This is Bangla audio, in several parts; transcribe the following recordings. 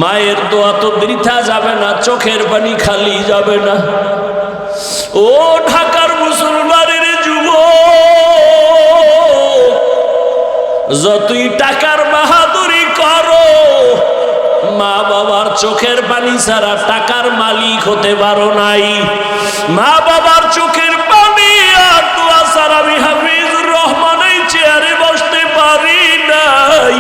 মায়ের দোয়া তো বৃথা যাবে না, চোখের পানি খালি যাবে না। ও ঢাকার মুসলমানের যুবক, যতই টাকার বাহাদুরি করো, মা বাবার চোখের পানি ছাড়া টাকার মালিক হতে পারো নাই। মা বাবার চোখের পানি আর দোয়া ছাড়া আমি হাফিজুর রহমান এই চেয়ারে বসতে পারি নাই।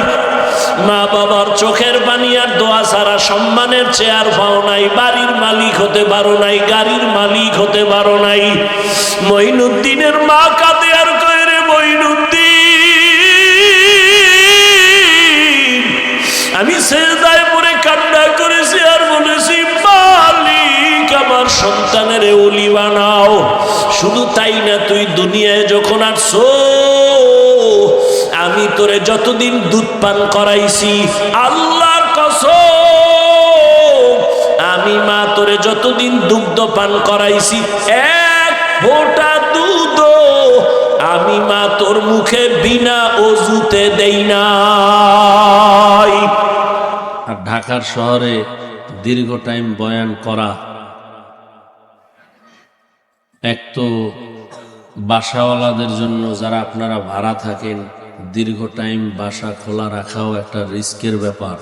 মা বাবার চোখের পানি আর দোয়া ছাড়া সম্মানের চেয়ার পাও নাই, বাড়ির মালিক হতে পারো নাই, গাড়ির মালিক হতে পারো নাই। মঈনুদ্দিনের মা কাঁদে আর কয়, রে মঈনুদ্দিন, আমি সেজদায় পড়ে কান্না করেছি আর বলেছি, মালিক আমার সন্তানের ওলি বানাও। শুধু তাই না, তুই দুনিয়ায় যখন আসছো, আমি তোরে যতদিন দুধ পান করাইছি, আল্লাহর কসম, আমি মা তোরে যতদিন দুগ্ধ পান করাইছি, এক ফোঁটা দুধ আমি মা তোর মুখে বিনা অজুতে দেই নাই। আর ঢাকার শহরে দীর্ঘ টাইম বয়ান করা, এক তো বাসাওয়ালাদের জন্য, যারা আপনারা ভাড়া থাকেন, দীর্ঘ টাইম বাসা খোলা রাখাও একটা রিস্কের ব্যাপার।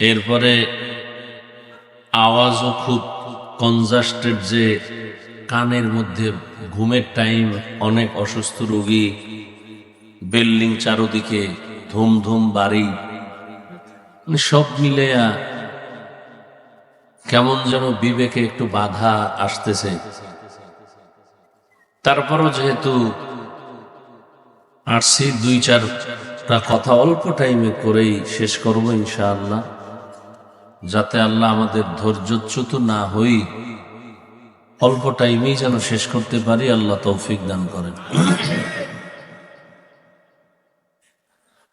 এরপরে আওয়াজও খুব কনজাস্টেড, যে কানের মধ্যে ঘুমের টাইম, অনেক অসুস্থ রোগী, বিল্ডিং চারদিকে, ধুম ধুম বাড়ি, সব মিলে কেমন যেন বিবেকে একটু বাধা আসতেছে। তারপরও যেহেতু আসছি, দুই চারটা কথা অল্প টাইমে করেই শেষ করবো ইনশাআল্লাহ, যাতে আল্লাহ আমাদের ধৈর্যচ্যুত না হই, অল্প টাইমেই যেন শেষ করতে পারি, আল্লাহ তৌফিক দান করেন।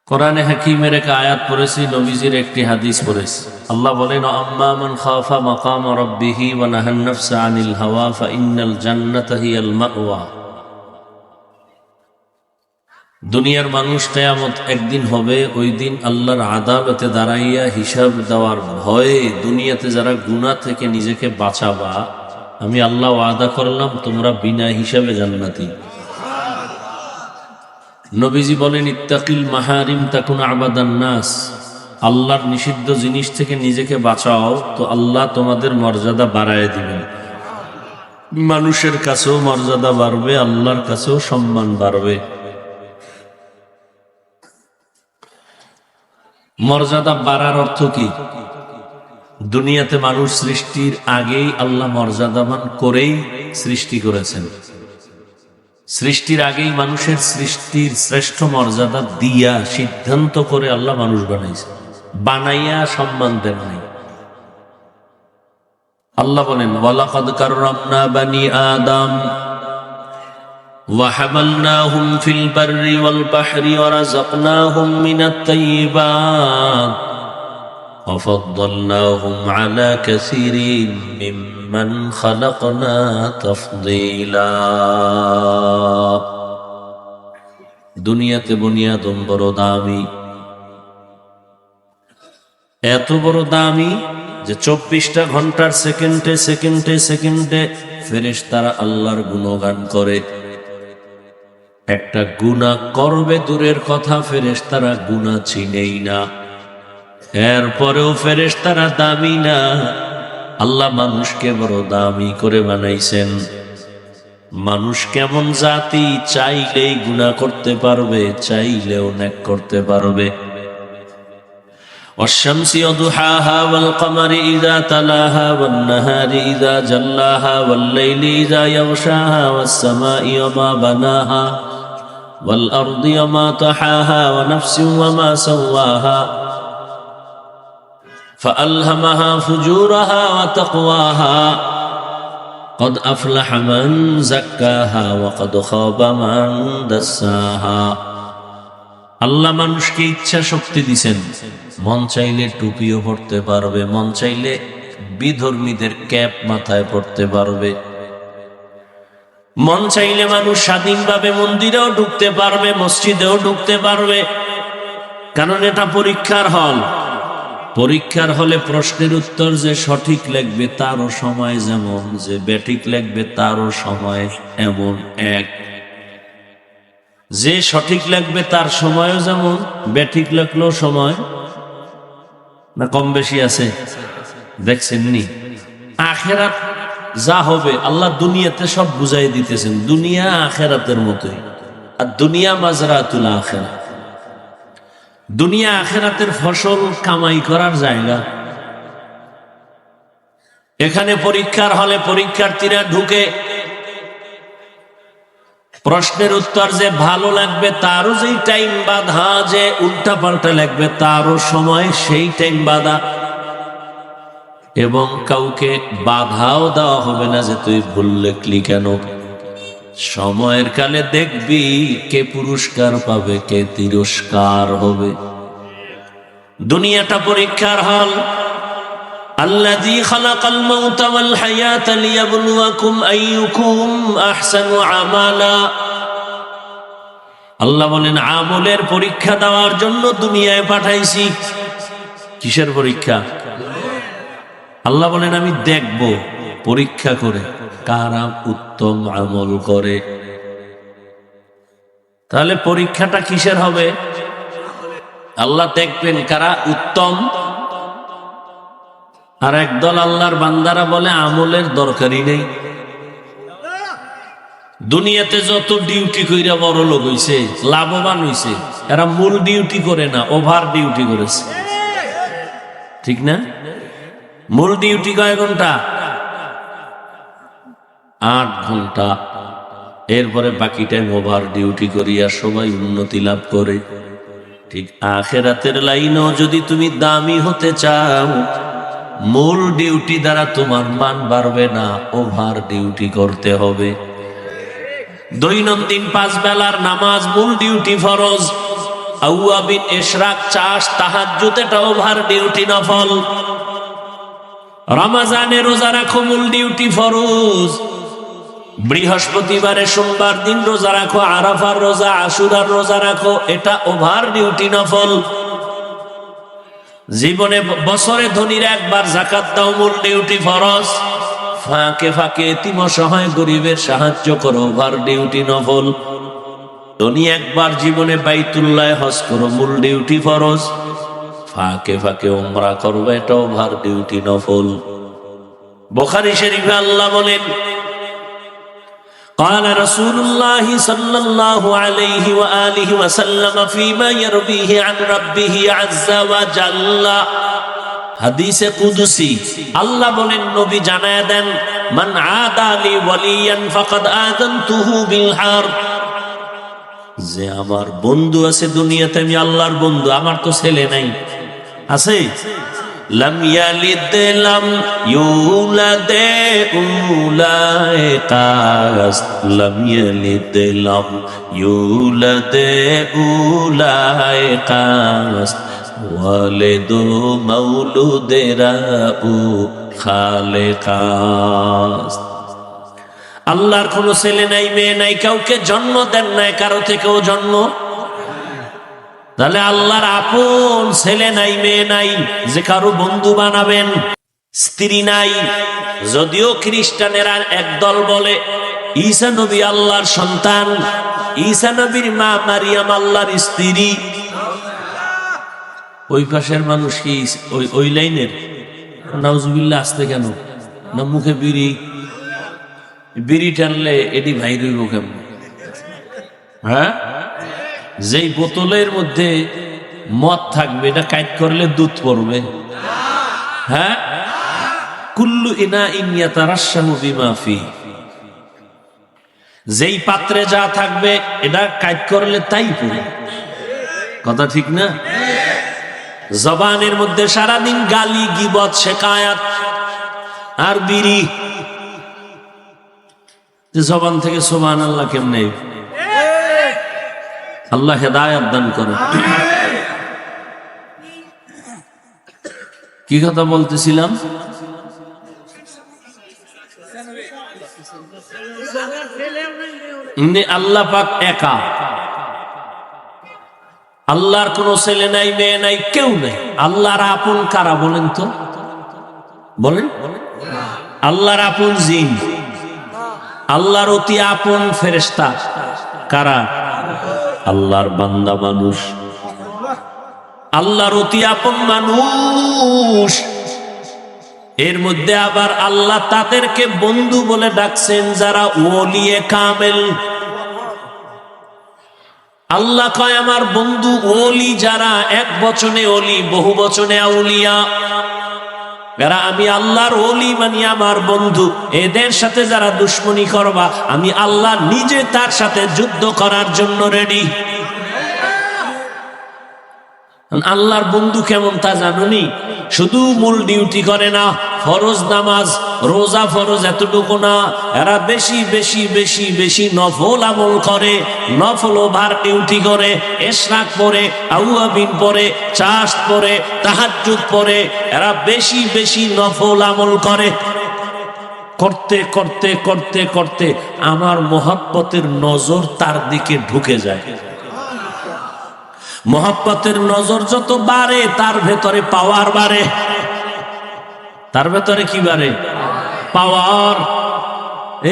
কোরআনে হাকিমের এক আয়াত পড়েছি, নবীজির একটি হাদিস পড়েছি। আল্লাহ বলেন, আম্মা মান খাফা মাকাম রাব্বিহি ওয়া নাহান নাফসা আনিল হাওয়া ফাইন্নাল জান্নাতা হিয়াল মাওয়া। দুনিয়ার মানুষ কিয়ামত একদিন হবে, ওই দিন আল্লাহর আদালতে দাঁড়াইয়া হিসাব দেওয়ার ভয়ে দুনিয়াতে যারা গুনাহ থেকে নিজেকে বাঁচাবা, আমি আল্লাহ ওয়াদা করলাম তোমরা বিনা হিসাবে জান্নাতি। নবীজি বলেন, ইত্তাকিল মাহারিম তাকুন আবাদান নাস। আল্লাহর নিষিদ্ধ জিনিস থেকে নিজেকে বাঁচাও, তো আল্লাহ তোমাদের মর্যাদা বাড়ায় দিবেন। মানুষের কাছেও মর্যাদা বাড়বে, আল্লাহর কাছেও সম্মান বাড়বে। মর্যাদা বাড়ার অর্থ কি? দুনিয়াতে মানুষ সৃষ্টির আগেই আল্লাহ মর্যাদাবান করেই সৃষ্টি করেছেন। সৃষ্টির আগেই মানুষের সৃষ্টির শ্রেষ্ঠ মর্যাদা দিয়া সিদ্ধান্ত করে আল্লাহ মানুষ বানাইছে, বানাইয়া সম্মান দেন নাই। আল্লাহ বলেন, ওয়ালাকাদ কাররামনা বানি আদম ওয়া হামালনাহুম ফিল বাররি ওয়াল বাহরি ওয়া রাযাকনাহুম মিনাত তাইয়্যিবাত ওয়া ফাদ্দালনাহুম আলা কাসীরিন মিম্মান খালাকনা তাফদীলা। দুনিয়াতে বনি আদম বড় দামি, এত বড় দামি যে 24টা ঘন্টার সেকেন্ডে সেকেন্ডে সেকেন্ডে ফেরেশতারা আল্লাহর গুণগান করে। একটা গুনাহ করবে দূরের কথা, ফেরেশতারা গুনাহ চিনেই না। এরপরেও ফেরেশতারা দামি না, আল্লাহ মানুষকে বড় দামি করে বানাইছেন। মানুষ কেমন জাতি, চাইলেই গুনাহ করতে পারবে, চাইলেও নেক করতে পারবে। والشمس وضحاها والقمر إذا تلاها والنهار إذا جلاها والليل إذا يغشاها والسماء وما بناها والأرض وما طحاها ونفس وما سواها فألهمها فجورها وتقواها قد أفلح من زكاها وقد خاب من دساها। আল্লাহ মানুষকে ইচ্ছা শক্তি দিছেন, মন চাইলে টুপিও পড়তে পারবে, মন চাইলে বিধর্মীদের ক্যাপ মাথায় পড়তে পারবে, মন চাইলে মানুষ স্বাধীনভাবে মন্দিরেও ঢুকতে পারবে, মসজিদেও ঢুকতে পারবে। কারণ এটা পরীক্ষার হল। পরীক্ষার হলে প্রশ্নের উত্তর যে সঠিক লিখবে তারও সময় যেমন, যে বেঠিক লিখবে তারও সময় এমন এক। যে সঠিক লিখবে তার সময়ও যেমন, বেঠিক লিখলেও সময় না কম বেশি আছে? দেখছেন নি? আখেরাত যা হবে আল্লাহ দুনিয়াতে সব বুঝাই দিতেছেন। দুনিয়া আখেরাতের মতোই। আর দুনিয়া মাজরাতুল আখিরাহ। দুনিয়া আখেরাতের ফসল কামাই করার জায়গা। এখানে পরীক্ষার হলে পরীক্ষার্থীরা ঢুকে, প্রশ্নের উত্তর যে ভালো লাগবে তারও যেই টাইম বাধা, যে উল্টা পাল্টা লাগবে তারও সময় সেই টাইম বাধা। এবং কাউকে বাধাও দেওয়া হবে না যে তুই ভুল লিখলি কেন। সময়ের কালে দেখবি কে পুরস্কার পাবে, কে তিরস্কার হবে। দুনিয়াটা পরীক্ষার হল। আল্লাযী খালাকাল মাউতা ওয়াল হায়াতা লিয়াবলুয়াকুম আইয়ুকুম আহসানু আমালা। আল্লাহ বলেন আমলের পরীক্ষা দেওয়ার জন্য দুনিয়ায় পাঠাইছি। কিসের পরীক্ষা? আল্লাহ বলেন আমি দেখব পরীক্ষা করে কারা উত্তম আমল করে। তাহলে পরীক্ষাটা কিসের হবে? আল্লাহ দেখবেন কারা উত্তম। আর একদল আল্লাহর বান্দারা বলে আমলের দরকারই নেই। দুনিয়াতে যত ডিউটি কইরা বড় লোক হইছে, লাভবান হইছে, এরা মূল ডিউটি করে না, ওভার ডিউটি করেছে। ঠিক না? মূল ডিউটি কয় ঘন্টা? 8 ঘন্টা। এরপরে বাকি টাইম ওভার ডিউটি করিয়া সবাই উন্নতি লাভ করে। ঠিক আখিরাতের লাইনেও যদি তুমি দামি হতে চাও, মূল ডিউটি দ্বারা তোমার মান বাড়বে না, ওভার ডিউটি করতে হবে। দৈনন্দিন 5 বেলার নামাজ মূল ডিউটি ফরজ। আউয়াবিন, ইশরাক, চাষ, তাহাজ্জুদ এটা ওভার ডিউটি নফল। রমজানে রোজা রাখো মূল ডিউটি ফরজ। বৃহস্পতিবারে সোমবার দিন রোজা রাখো, আরাফার রোজা, আশুরার রোজা রাখো, এটা ওভার ডিউটি নফল। জীবনে বছরে ধনীর একবার যাকাত দাও মূল ডিউটি ফরজ। ফাঁকে ফাঁকে এতিম অসহায় গরিবের সাহায্য করো, ওভার ডিউটি নফল। ধনী একবার জীবনে বাইতুল্লাহ হজ করো মূল ডিউটি ফরজ। ফাঁকে ফাঁকে উমরা করবে, এটা ওভার ডিউটি নফল। বুখারী শরীফে আল্লাহ বলেন قال رسول الله صلى الله عليه وآله وسلم فيما يرويه عن ربه عز وجل। হাদিসে কুদসি আল্লাহ বলেন, নবী জানায়া দেন, মান আদা লি ওয়ালিয়ান ফাকাদ আযানতুহু বিল হারব। যে আমার বন্ধু আছে দুনিয়াতে, আমি আল্লাহর বন্ধু। আমার তো ছেলে নাই, আছে? লাম ইয়ালিদ লাম ইউলাদ উলাইকাস, লাম ইয়ালিদ লাম ইউলাদ উলাইকাস, ওয়ালিদু মাউলুদেরা উ খালেকাস। আল্লাহর কোনো ছেলে নাই, মেয়ে নাই, কাউকে জন্ম দেন নাই, কারো থেকেও জন্ম। তাহলে আল্লাহর আপন ছেলে নাই, মেয়ে নাই যে কারো বন্ধু বানাবেন। স্ত্রী নাই, যদিও খ্রিস্টানেরা একদল বলে ঈসা নবী আল্লাহর সন্তান, ঈসা নবীর মা মারিয়াম আল্লাহর স্ত্রী। ওই পাশের মানুষ কি ওই লাইনের? নাউজুবিল্লাহ। আসতে কেন না? মুখে বিড়ি টানলে এটি ভাই রইব কেমন? হ্যাঁ, যেই বোতলের মধ্যে মদ থাকবে এটা কাইট করলে দুধ পড়বে। হ্যাঁ, কুল্লু ইনাইন ইয়াতারাশাহু বিমা ফি। যেই পাত্রে যা থাকবে এটা কাইট করলে তাই পড়বে। কথা ঠিক না? জবানের মধ্যে সারাদিন গালি, গীবত, শিকায়াত আর বিড়ি। জবান থেকে সুবহানাল্লাহ কেমনে? আল্লাহ হেদায়েত দান করে। কি কথা বলতেছিলাম? আল্লাহ পাক একা। আল্লাহর কোনো ছেলে নাই, মেয়ে নাই, কেউ নাই। আল্লাহর আপন কারা বলেন তো? বলেন। আল্লাহর আপন জিন, আল্লাহর অতি আপন ফেরেশতা কারা? আল্লাহর বান্দা মানুষ, আল্লাহর অতি আপন মানুষ। এর মধ্যে আবার আল্লাহ তাদেরকে বন্ধু বলে ডাকছেন যারা ওলিয়ে কামেল। আল্লাহ কয় আমার বন্ধু ওলি যারা, এক বচনে ওলি, বহু বচনে আউলিয়া। এরা আমি আল্লাহর ওলি মানে আমার বন্ধু। এদের সাথে যারা দুশ্মনী করবা, আমি আল্লাহ নিজে তার সাথে যুদ্ধ করার জন্য রেডি। আল্লাহর বন্ধু কেমন তা জানুনি? শুধু মূল ডিউটি করে না, ফরজ নামাজ রোজা ফরজ এতটুকু না, এরা বেশি বেশি বেশি বেশি নফল আমল করে, নফল ওভার ডিউটি করে, ইশরাক পড়ে, আউয়াবিন পড়ে, চাষ পড়ে, তাহাজ্জুদ পড়ে, এরা বেশি বেশি নফল আমল করে। করতে করতে করতে করতে আমার মহব্বতের নজর তার দিকে ঢুকে যায়। মহব্বতের নজর যত বাড়ে তার ভেতরে পাওয়ার বাড়ে। তার ভেতরে কি বাড়ে? পাওয়ার।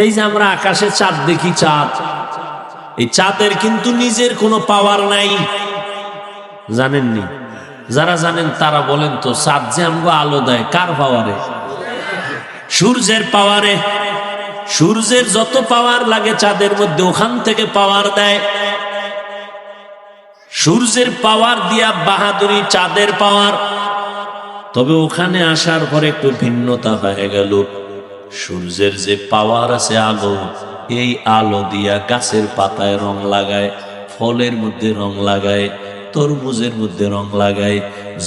এই যে আমরা আকাশে চাঁদ দেখি, চাঁদ, এই চাঁদের কিন্তু নিজের কোনো পাওয়ার নাই, জানেননি? যারা জানেন তারা বলেন তো, চাঁদ যে আমগো আলো দেয় কার পাওয়ারে? সূর্যের পাওয়ারে। সূর্যের যত পাওয়ার লাগে চাঁদের মধ্যে, ওখান থেকে পাওয়ার দেয়। সূর্যের পাওয়ার দিয়া বাহাদুরি চাঁদের পাওয়ার। তবে ওখানে আসার পরে একটু ভিন্নতা হয়ে গেল। সূর্যের যে পাওয়ার আছে আলো, এই আলো দিয়া গাছের পাতায় রং লাগায়, ফলের মধ্যে রং লাগায়, তরমুজের মধ্যে রং লাগায়,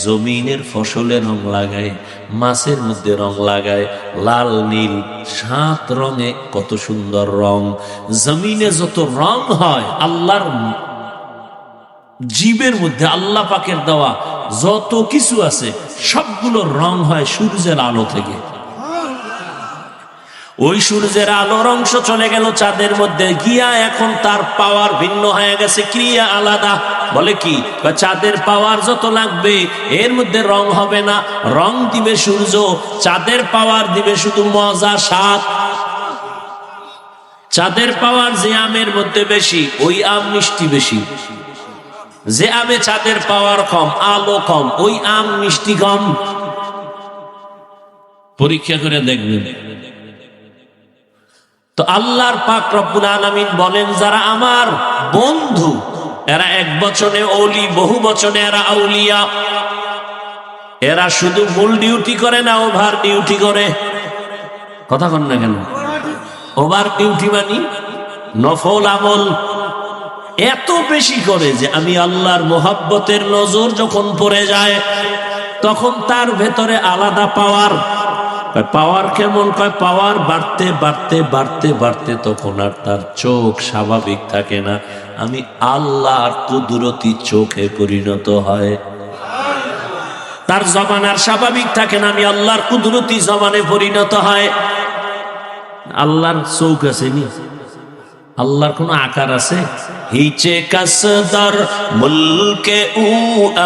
জমিনের ফসলে রং লাগায়, মাছের মধ্যে রং লাগায়, লাল নীল 7 রঙে কত সুন্দর রং। জমিনে যত রং হয় আল্লাহর জীবের মধ্যে, আল্লাহ পাকের দেওয়া যত কিছু আছে সবগুলোর রং হয় সূর্যের আলো থেকে। ওই সূর্যের আলোর অংশ চলে গেল চাঁদের মধ্যে গিয়া, এখন তার পাওয়ার ভিন্ন হয়ে গেছে, ক্রিয়া আলাদা। বলে কি? চাঁদের পাওয়ার যত লাগবে এর মধ্যে রং হবে না, রং দিবে সূর্য। চাঁদের পাওয়ার দিবে শুধু মজা, স্বাদ। চাঁদের পাওয়ার যে আমের মধ্যে বেশি, ওই আম মিষ্টি বেশি। যে আমে চাঁদের পাওয়ার কম, আলো কম, ওই আম মিষ্টি কম। পরীক্ষা করে দেখবেন। তো আল্লাহর পাক রব্বুল আলামিন বলেন যারা আমার বন্ধু, এরা এক বচনে ওলি, বহু বচনে এরা আউলিয়া। এরা শুধু মূল ডিউটি করে না, ওভার ডিউটি করে। কথা কন না কেন? ওভার ডিউটি মানি নফল আমল এত বেশি করে যে আমি আল্লাহর মোহাব্বতের নজর যখন পড়ে যায় তখন তার ভেতরে আলাদা পাওয়ার। পাওয়ার কেমন? কয় পাওয়ার বাড়তে বাড়তে বাড়তে বাড়তে তখন আর তার চোখ স্বাভাবিক থাকে না, আমি আল্লাহর কুদরতি চোখে পরিণত হয়। তার জবান আর স্বাভাবিক থাকে না, আমি আল্লাহর কুদরতি জবানে পরিণত হয়। আল্লাহর চোখ আছে নি? আল্লাহর কোন আকার আছে? হিচে কাসদার মুলকে উ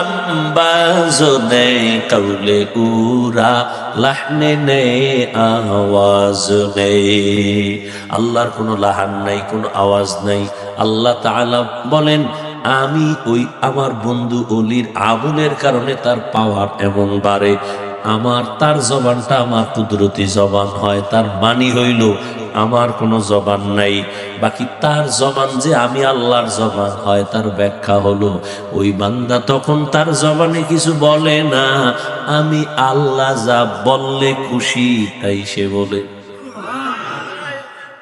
আম্বাজ নে কৌলে উরা লাহনে নে আওয়াজ নে। আল্লাহর কোনো লাহান নাই, কোনো আওয়াজ নাই। আল্লাহ তাআলা বলেন আমি ওই আমার বন্ধু অলির আমলের কারণে তার পাওয়ার এমন বাড়ে। আমার তার জবানটা আমার কুদরতি জবান হয়। তার মানি হইল আমার কোনো জবান নাই, বাকি তার জবান যে আমি আল্লাহর জবান হয় তার ব্যাখ্যা হলো ওই বান্দা তখন তার জবানে কিছু বলে না, আমি আল্লাহ যা বললে খুশি তাই সে বলে।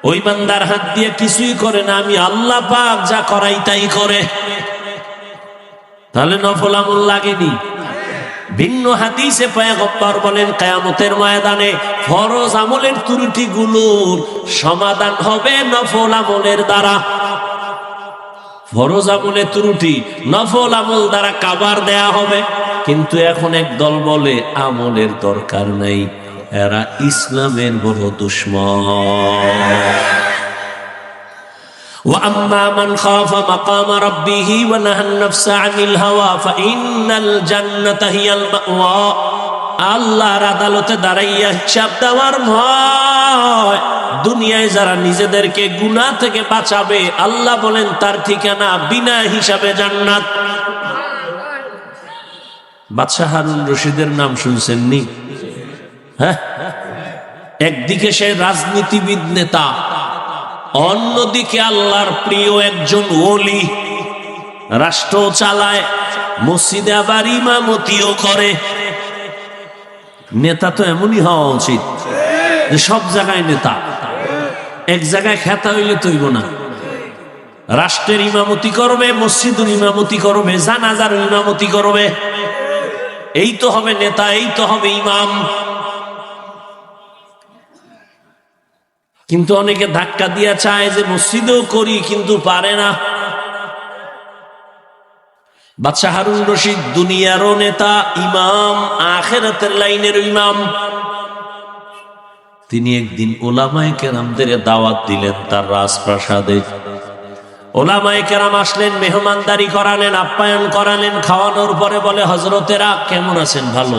ওই বান্দার হাত দিয়ে কিছুই করে না, আমি আল্লাহ পাক যা করাই তাই করে। তাহলে নফল আমল লাগেনি? ভিন্ন হাদিসে পয়গম্বর বলেন কিয়ামতের ময়দানে ফরজ আমলের ত্রুটিগুলোর সমাধান হবে নফল আমলের দ্বারা। ফরজ আমলের ত্রুটি নফল আমল দ্বারা কাভার দেয়া হবে। কিন্তু এখন এক দল বলে আমলের দরকার নাই, এরা ইসলামের বড় দুশমন। وأما من خاف مقام ربه ونهى النفس عن الهوى فإن الجنة هي المأوى আল্লাহর আদালতে দাঁড়াইয়া হিসাব দেওয়ার ভয়। দুনিয়ায় যারা নিজেদেরকে গুনাহ থেকে বাঁচাবে, আল্লাহ বলেন তার ঠিকানা বিনা হিসাবে জান্নাত। বাদশাহ হারুন রশিদের নাম শুনছেন নি? হ্যাঁ, একদিকে সে রাজনীতিবিদ নেতা, অন্যদিকে আল্লাহর প্রিয় একজন ওলি, রাষ্ট্র চালায়, মসজিদে আবার ইমামতিও করে। নেতা তো এমনই হওয়া উচিত যে সব জায়গায় নেতা, এক জায়গায় খেতা হইলে তৈব না। রাষ্ট্রের ইমামতি করবে, মসজিদের ইমামতি করবে, জানাজার ইমামতি করবে, এই তো হবে নেতা, এই তো হবে ইমাম। কিন্তু অনেকে ধাক্কা দিয়া চায় যে মসজিদেও করি, কিন্তু পারে না। বাদশাহ হারুন রশিদ দুনিয়ারও নেতা, ইমাম, আখিরাতের লাইনের ইমাম। তিনি একদিন ওলামায়ে কেরামদের দাওয়াত দিলেন তার রাজপ্রাসাদে। ওলামায়ে কেরাম আসলেন, মেহমানদারি করালেন, আপ্যায়ন করালেন। খাওয়ানোর পরে বলে, হযরতেরা কেমন আছেন? ভালো।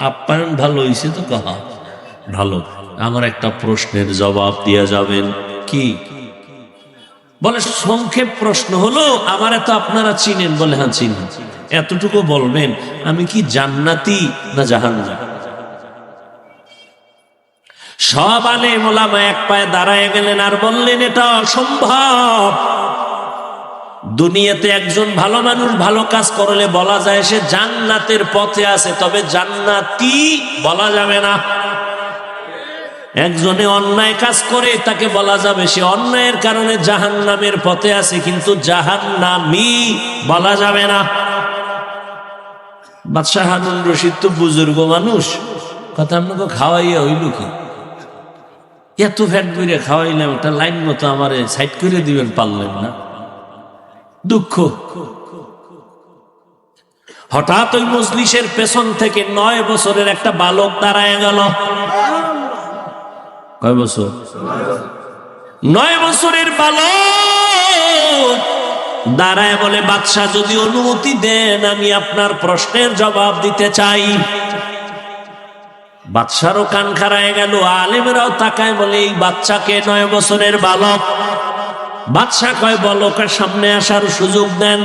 আপ্যায়ন ভালো হইছে তো? কহা ভালো। আমার একটা প্রশ্নের জবাব দিয়া যাবেন? কি? বলে সংক্ষেপ প্রশ্ন হলো, আমারে তো আপনারা চিনেন? বলে হ্যাঁ চিনি। এতটুকু বলবেন, আমি কি জান্নাতি না জাহান্নামী? সব আলেম ওলামা এক পায়ে দাঁড়ায় গেলেন আর বললেন, এটা অসম্ভব। দুনিয়াতে একজন ভালো মানুষ ভালো কাজ করলে বলা যায় সে জান্নাতের পথে আছে, তবে জান্নাতি বলা যাবে না। একজনে অন্যায় কাজ করে তাকে বলা যাবে সে অন্যায়ের কারণে জাহান্নামের পথে আছে, কিন্তু জাহান্নামী বলা যাবে না। বাদশাহ হারুন রশিদ তো বুজুর্গ মানুষ, কথা আপনাকে খাওয়াইয়া হইল কি? এত ফ্যাট করে খাওয়াইলাম, একটা লাইন মতো আমার সাইড করে দিবেন, পারলেন না। দুঃখ। হঠাৎ ওই মজলিসের পেছন থেকে 9 বছরের একটা বালক দাঁড়ায় গেল। কয় বছর? 9 বছরের বালক দাঁড়ায় বলে, বাদশাহ যদি অনুমতি দেন আমি আপনার প্রশ্নের জবাব দিতে চাই। বাদশারও কান খাড়ায় গেল, আলেমেরাও তাকায়, বলে এই বাচ্চাকে 9 বছরের বালক। বাদশাহ কয়, বলকের সামনে আসার সুযোগ দেন।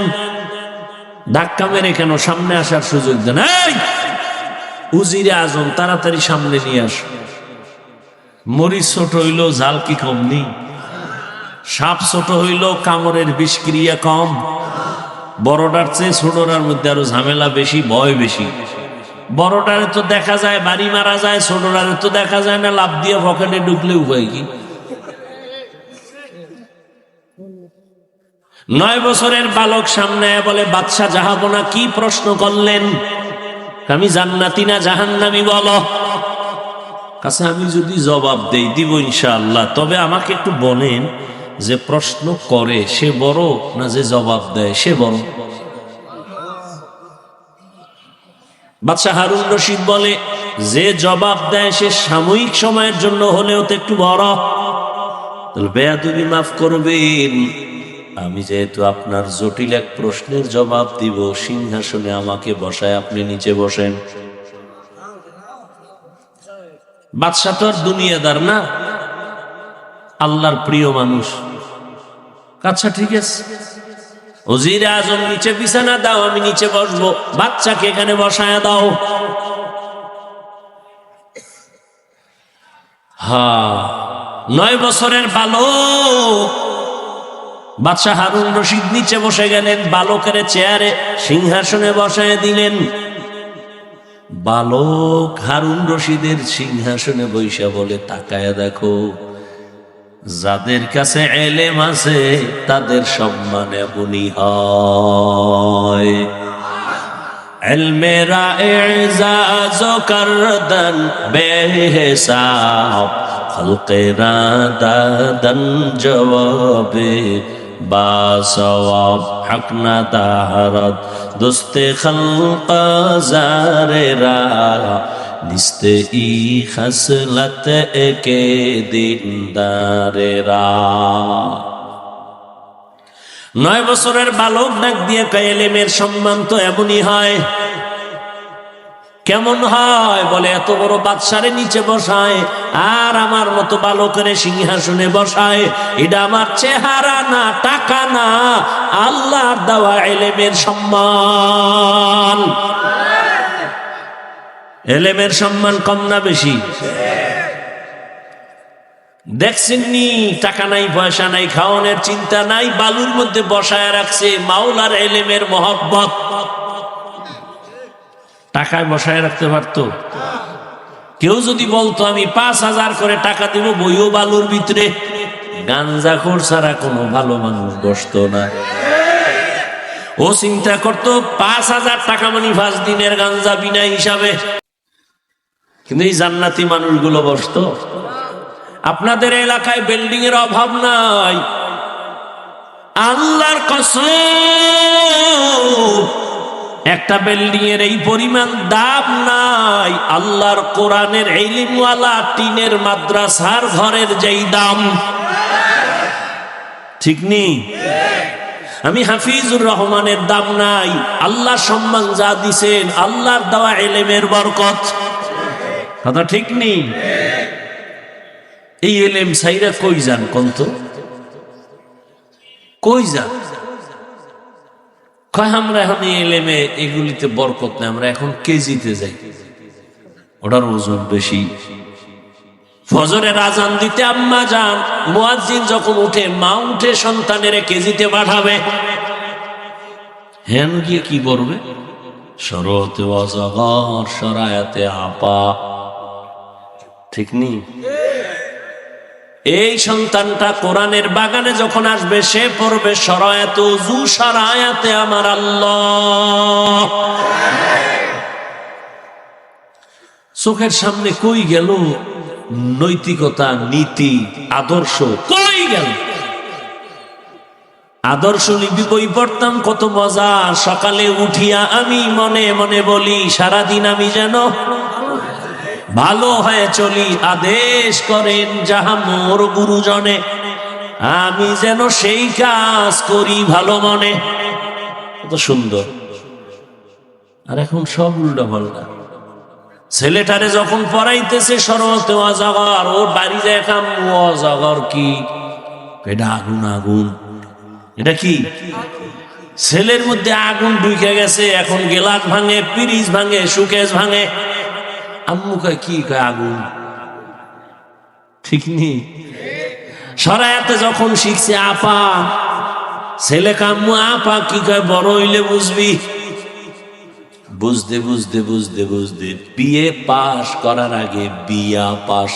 ধাক্কা মেরে কেন? সামনে আসার সুযোগ দেন। এই উজিরে আজম, তাড়াতাড়ি সামনে নিয়ে আস। মরিচ ছোট হইল, ঝাল কি কম নেই? সাপ ছোট হইল, কামড়ের বিষক্রিয়া কম। বড়টার চেয়ে ছোটটার মধ্যে আরো ঝামেলা বেশি, ভয় বেশি। বড়টারে তো দেখা যায় বাড়ি মারা যায়, ছোটটারে তো দেখা যায় না, লাভ দিয়ে পকেটে ঢুকলে উপায় কি? 9 বছরের বালক সামনে বলে, বাদশাহ জাহাপনা কি প্রশ্ন করলেন? আমি জান্নাতি না জাহান্নামী বলো। কাছে আমি যদি জবাব দেই দিব ইনশাআল্লাহ, তবে আমাকে একটু বলেন যে প্রশ্ন করে সে বড় না যে জবাব দেয় সে বড়? বাদশাহ হারুন রশিদ বলে, যে জবাব দেয় সে সাময়িক সময়ের জন্য হলেও তো একটু বড়। তাহলে বেয়াদবি মাফ করবেন, আমি যেহেতু আপনার জটিল এক প্রশ্নের জবাব দিব, সিংহাসনে আমাকে বসায় আপনি নিচে বসেন। বাদশাহ তো আর দুনিয়াদার না, আল্লাহর প্রিয় মানুষ। আচ্ছা ঠিক আছে, ওজিরে আজম নিচে বিছানা দাও, আমি নিচে বসবো, বাচ্চাকে এখানে বসায় দাও। হ্যাঁ, 9 বছরের বালক। বাদশাহ হারুন রশিদ নিচে বসে গেলেন, বালকের চেয়ারে সিংহাসনে বসায় দিলেন। বালক হারুন রশিদের সিংহাসনে বৈশা বলে, তাকায়া দেখো, যাদের কাছে এলেম আছে তাদের সম্মান এমনই হয়। এলমেরা এজাজ করদন বেহিসাব, খলকেরা দাদন জবাবে বাসওয়াব, হক না তাহারত দোস্তে খলক জারেরা, নিস্তে ই খসলত একে দিনদারেরা। 9 বছরের বালক ডাক দিয়ে কয়, এলেমের সম্মান তো এমনই হয়। কেমন হয়? বলে, এত বড় বাদশারে নিচে বসায় আর আমার মতো বালকের সিংহাসনে বসায়। এটা আমার চেহারা না, টাকা না, আল্লাহর দেওয়া এলেমের সম্মান। এলেমের সম্মান কম না বেশি? দেখছেন নি, টাকা নাই, পয়সা নাই, খাওয়ানোর চিন্তা নাই, বালুর মধ্যে বসায় রাখছে মাওলার এলেমের মহব্বত। টাকায় বসায় রাখতে পারতো? কেউ যদি বলতো আমি 5,000 করে টাকা দিব, বইও বালুর ভিতরে, গাঞ্জাখোর ছাড়া কোনো ভালো মানুষ বসতো না। ও চিন্তা করতো 5,000 টাকা মানে 5 দিনের গাঞ্জা বিনা হিসাবে। কিন্তু এই জান্নাতি মানুষগুলো বসতো। আপনাদের এলাকায় বিল্ডিং এর অভাব নাই, আল্লাহর কসম একটা বিল্ডিং এর এই পরিমাণ দাম নাই আল্লাহর কোরআনের ইলমওয়ালা টিনের মাদ্রাসার ঘরের যেই দাম। ঠিক নেই? আমি হাফিজুর রহমানের দাম নাই, আল্লাহ সম্মান যা দিছেন আল্লাহর দেওয়া ইলমের বরকত। কথা ঠিক নেই? এই এলেম সাইরা কই যান কন্ত? কই যান? কয় আমরা এখন এই এলেমে এগুলিতে বরকত নেই, আমরা এখন কেজিতে যাই, ওটার ওজন বেশি। ফজরের আজান দিতে আম্মা যান, মুয়াজ্জিন যখন উঠে, মা উঠে সন্তানের কেজিতে পাঠাবে। হেন গিয়ে কি করবে? শরতে অজগর সরায়াতে আপা। ঠিক নেই? এই সন্তানটা কোরআনের বাগানে যখন আসবে, সে পড়বে সরায়াতে ওযু, সরায়াতে আমার আল্লাহ। চোখের সামনে কই গেল নৈতিকতা, নীতি, আদর্শ? কই গেল? আদর্শ লিপি বই পড়তাম, কত মজা। সকালে উঠিয়া আমি মনে মনে বলি, সারাদিন আমি যেন ভালো হয়ে চলি, আদেশ করেন যাহা মোর গুরুজনে, আমি যেন সেই কাজ করি ভালো মনে। কত সুন্দর। আর এখন সব উল্টা পাল্টা। ছেলেটারে যখন পড়াইতেছে শরতে অজাগর, ওর বাড়ি যায় কাম অজাগর কি? এটা আগুন, আগুন। এটা কি? ছেলের মধ্যে আগুন ঢুকে গেছে, এখন গেলাস ভাঙে, পিরিজ ভাঙে, সুকেশ ভাঙে। আম্মু কয় কি? কয় আগুন। ঠিক নেই? সরায়াতে যখন শিখছে আপা, ছেলে কাম্মু আপা কি কয়? বড় হইলে বুঝবি। বুঝতে বুঝতে বুঝতে বুঝতে বিয়ে পাশ করার আগে বিয়া পাশ,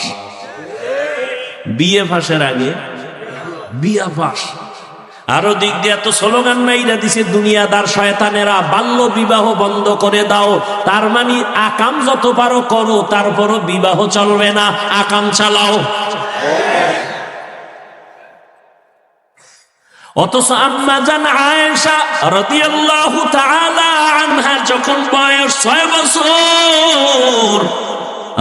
বিয়ে পাশের আগে বিয়া পাশ। আরো দিক দিয়ে এত স্লোগান মাইরা দিছে দুনিয়াদার শয়তানেরা, বাল্য বিবাহ বন্ধ করে দাও। তার মানে আকাম যত পারো করো, তারপরও বিবাহ চলবে না, আকাম চালাও। অথচ আম্মা জান আয়েশা রাদিয়াল্লাহু তাআলা আনহা যখন বয়স 6 বছর,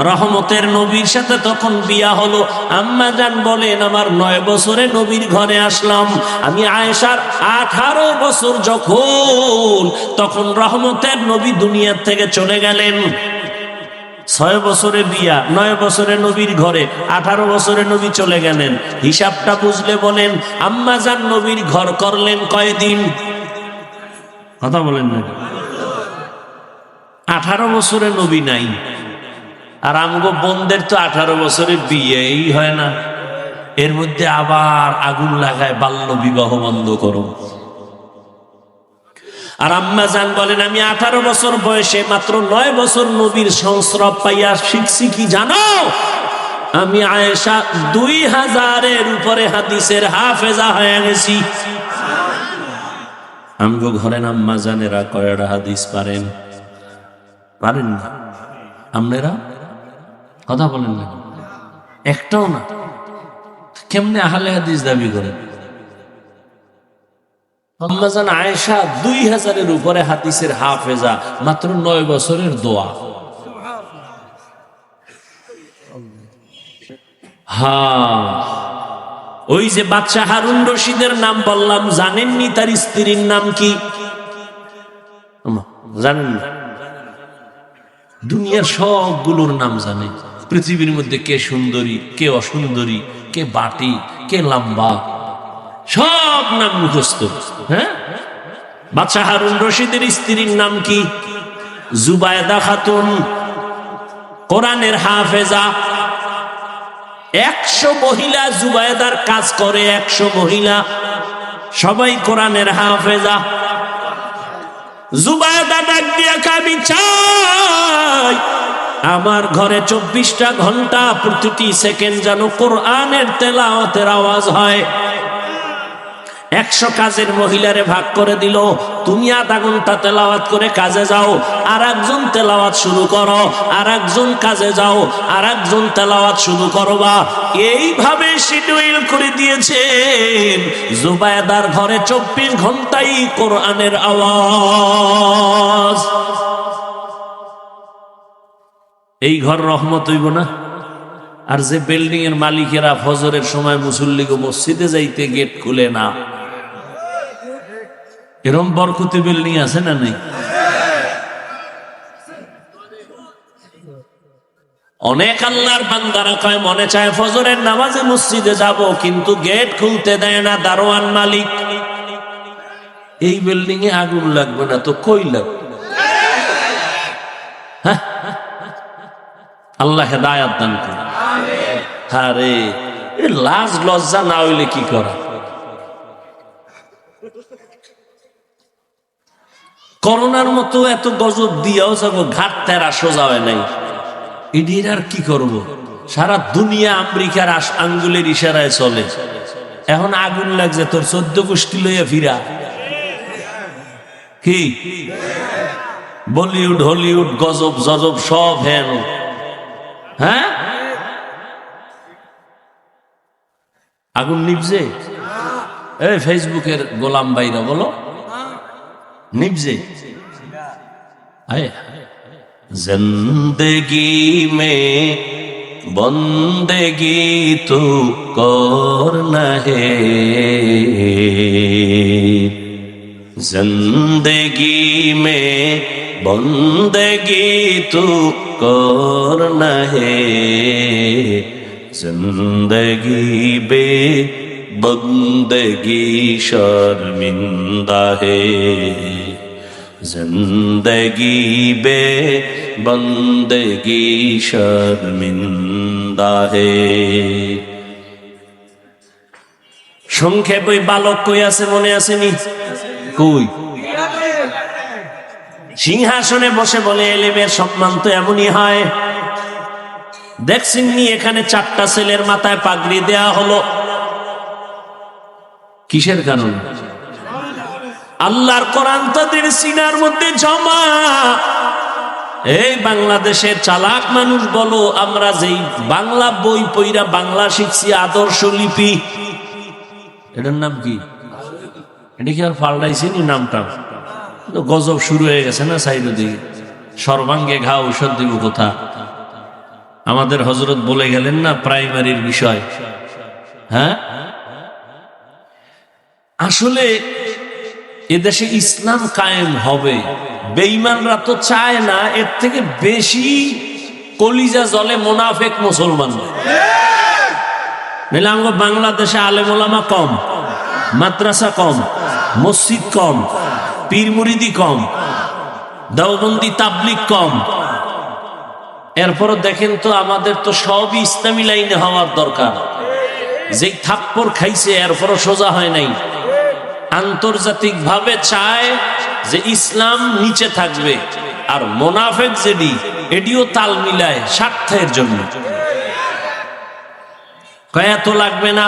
রহমতের নবীর সাথে তখন বিয়া হলো। আম্মা জান বলেন, আমার 9 বছরে নবীর ঘরে আসলাম। আমি আয়েশার 18 বছর যখন, তখন রহমতের নবী দুনিয়ার থেকে চলে গেলেন। 6 বছরে বিয়া, 9 বছরে নবীর ঘরে, 18 বছরে নবী চলে গেলেন। হিসাবটা বুঝলে বলেন, আম্মা জান নবীর ঘর করলেন কয়দিন? কথা বলেন না। 18 বছরে নবী নাই। আর আমগো বোনদের তো 18 বছরে বিয়েই হয় না। এর মধ্যে আবার আগুন লাগায় বাল্য বিবাহ বন্ধ করো। আর আম্মা জান বলেন, আমি 18 বছর বয়সে মাত্র 9 বছর নবীর সংস্রব পাইয়া শিখছি কি জানো? আমি আয়েশা 2000-এর উপরে হাদিসের হাফেজা হয়ে গেছি। আমগো ঘরের আম্মা জানেরা কয়টা হাদিস পারেন? পারেন না। আপনারা কথা বলেন না, একটাও না। কেমনে আহলে হাদিস দাবি করেন? আম্মা জান আয়েশা 2000-এর উপরে হাদিসের হাফেজা, মাত্র 9 বছরের দোয়া। হ্যাঁ, ওই যে বাদশাহ হারুন রশিদের নাম বললাম, জানেননি তার স্ত্রীর নাম কি? জানেন না? দুনিয়ার সবগুলোর নাম জানে। পৃথিবীর মধ্যে কে সুন্দরী, কে অসুন্দরী, কে বাটি, কে লম্বা, সব নাম মুখস্থ। হ্যাঁ, বাদশাহ হারুন রশিদের স্ত্রীর নাম কি? জুবায়দা খাতুন, কোরআনের হাফেজা। 100 মহিলা জুবায়দার কাজ করে, 100 মহিলা, সবাই কোরআনের হাফেজা। জুবায়দা ডাক দিয়া আমি চাই আমার ঘরে 24টা ঘন্টা প্রতিটি সেকেন্ড যেন কোরআনের তেলাওয়াতের আওয়াজ হয়। 100 কাজের মহিলারে ভাগ করে দিল, তুমি আধা ঘন্টা তেলাওয়াত করে কাজে যাও, আর একজন তেলাওয়াত শুরু করো, আর একজন কাজে যাও, আর একজন তেলাওয়াত শুরু করবা। এইভাবে শিডিউল করে দিয়েছেন। জুবায়দার ঘরে 24 ঘন্টাই কোরআনের আওয়াজ। এই ঘর রহমত হইব না? আর যে বিল্ডিং এর মালিকেরা ফজরের সময় মুসল্লিকে মসজিদে যাইতে গেট খুলে না, এরম বরকতি বিল্ডিং আছে না নেই? অনেক আল্লাহর বান্দারা কয় মনে চায় ফজরের নামাজে মসজিদে যাব, কিন্তু গেট খুলতে দেয় না দারোয়ান মালিক। এই বিল্ডিং এ আগুন লাগবে না তো কই লাগবে? হ্যাঁ, আল্লাহ হেদায়াত দান করে। আরে লাজ লজ্জা না হইলে কি করা? করোনার মতো এত গজব দিয়েও যাব, ঘাট তেরা সোজা হয় নাই। এটির আর কি করব? সারা দুনিয়া আমেরিকার আঙ্গুলের ইশারায় চলে। এখন আগুন লাগছে তোর 14 গোষ্ঠী লইয়া ফিরা। কি বলিউড হলিউড গজব জজব সব হেন। হ্যাঁ, আগুন নিভছে। এই ফেসবুকের গোলাম ভাইরা বলো, নিভছে। जिंदगी में बंदगी तो करना है, जिंदगी में बंदगी तो करना है, जिंदगी बे बंदगी शर्मिंदा है, जिंदगी बे बंदगी शर्मिंदा है। সংক্ষেপ ওই বালক কই আছে মনে আসেনি? কই? সিংহাসনে বসে বলে এলেমের সম্মান তো এমনই হয়। দেখছেন নি এখানে 4টা ছেলের মাথায় পাগড়ি দেয়া হলো, কিসের কারণে? আল্লাহর কোরআন তাদের সিনার মধ্যে জমা। এই বাংলাদেশের চালাক মানুষ বলো, আমরা যেই বাংলা বই পইরা বাংলা শিখছি, আদর্শ লিপি, এটার নাম কি? এটা কি আর পাল্টাইছে নি নামটা? গজব শুরু হয়ে গেছে না সাইডদিকে। সর্বাঙ্গে ঘা ঔষধ দিব কোথা? আমাদের হযরত বলে গেলেন না প্রাইমারির বিষয়। হ্যাঁ, আসলে এদেশে ইসলাম কায়েম হবে। বেঈমানরা তো চায় না, এর থেকে বেশি কলিজা জলে মুনাফিক মুসলমান। নাহলে আমাদের বাংলাদেশে আলেম ওলামা কম, মাদ্রাসা কম, মসজিদ কম, পীর মুরিদি কম, দেওবন্দি তাবলিগ কম। এরপরও দেখেন তো আমাদের তো সবই ইসলামী লাইনে হওয়ার দরকার। যেই থাপ্পড় খাইছে এরপরও সোজা হয় নাই। আন্তর্জাতিক ভাবে চায় যে ইসলাম নিচে থাকবে, আর মুনাফিক যেডি এডিও তাল মিলায় স্বার্থের জন্য। কয়াত লাগবে না।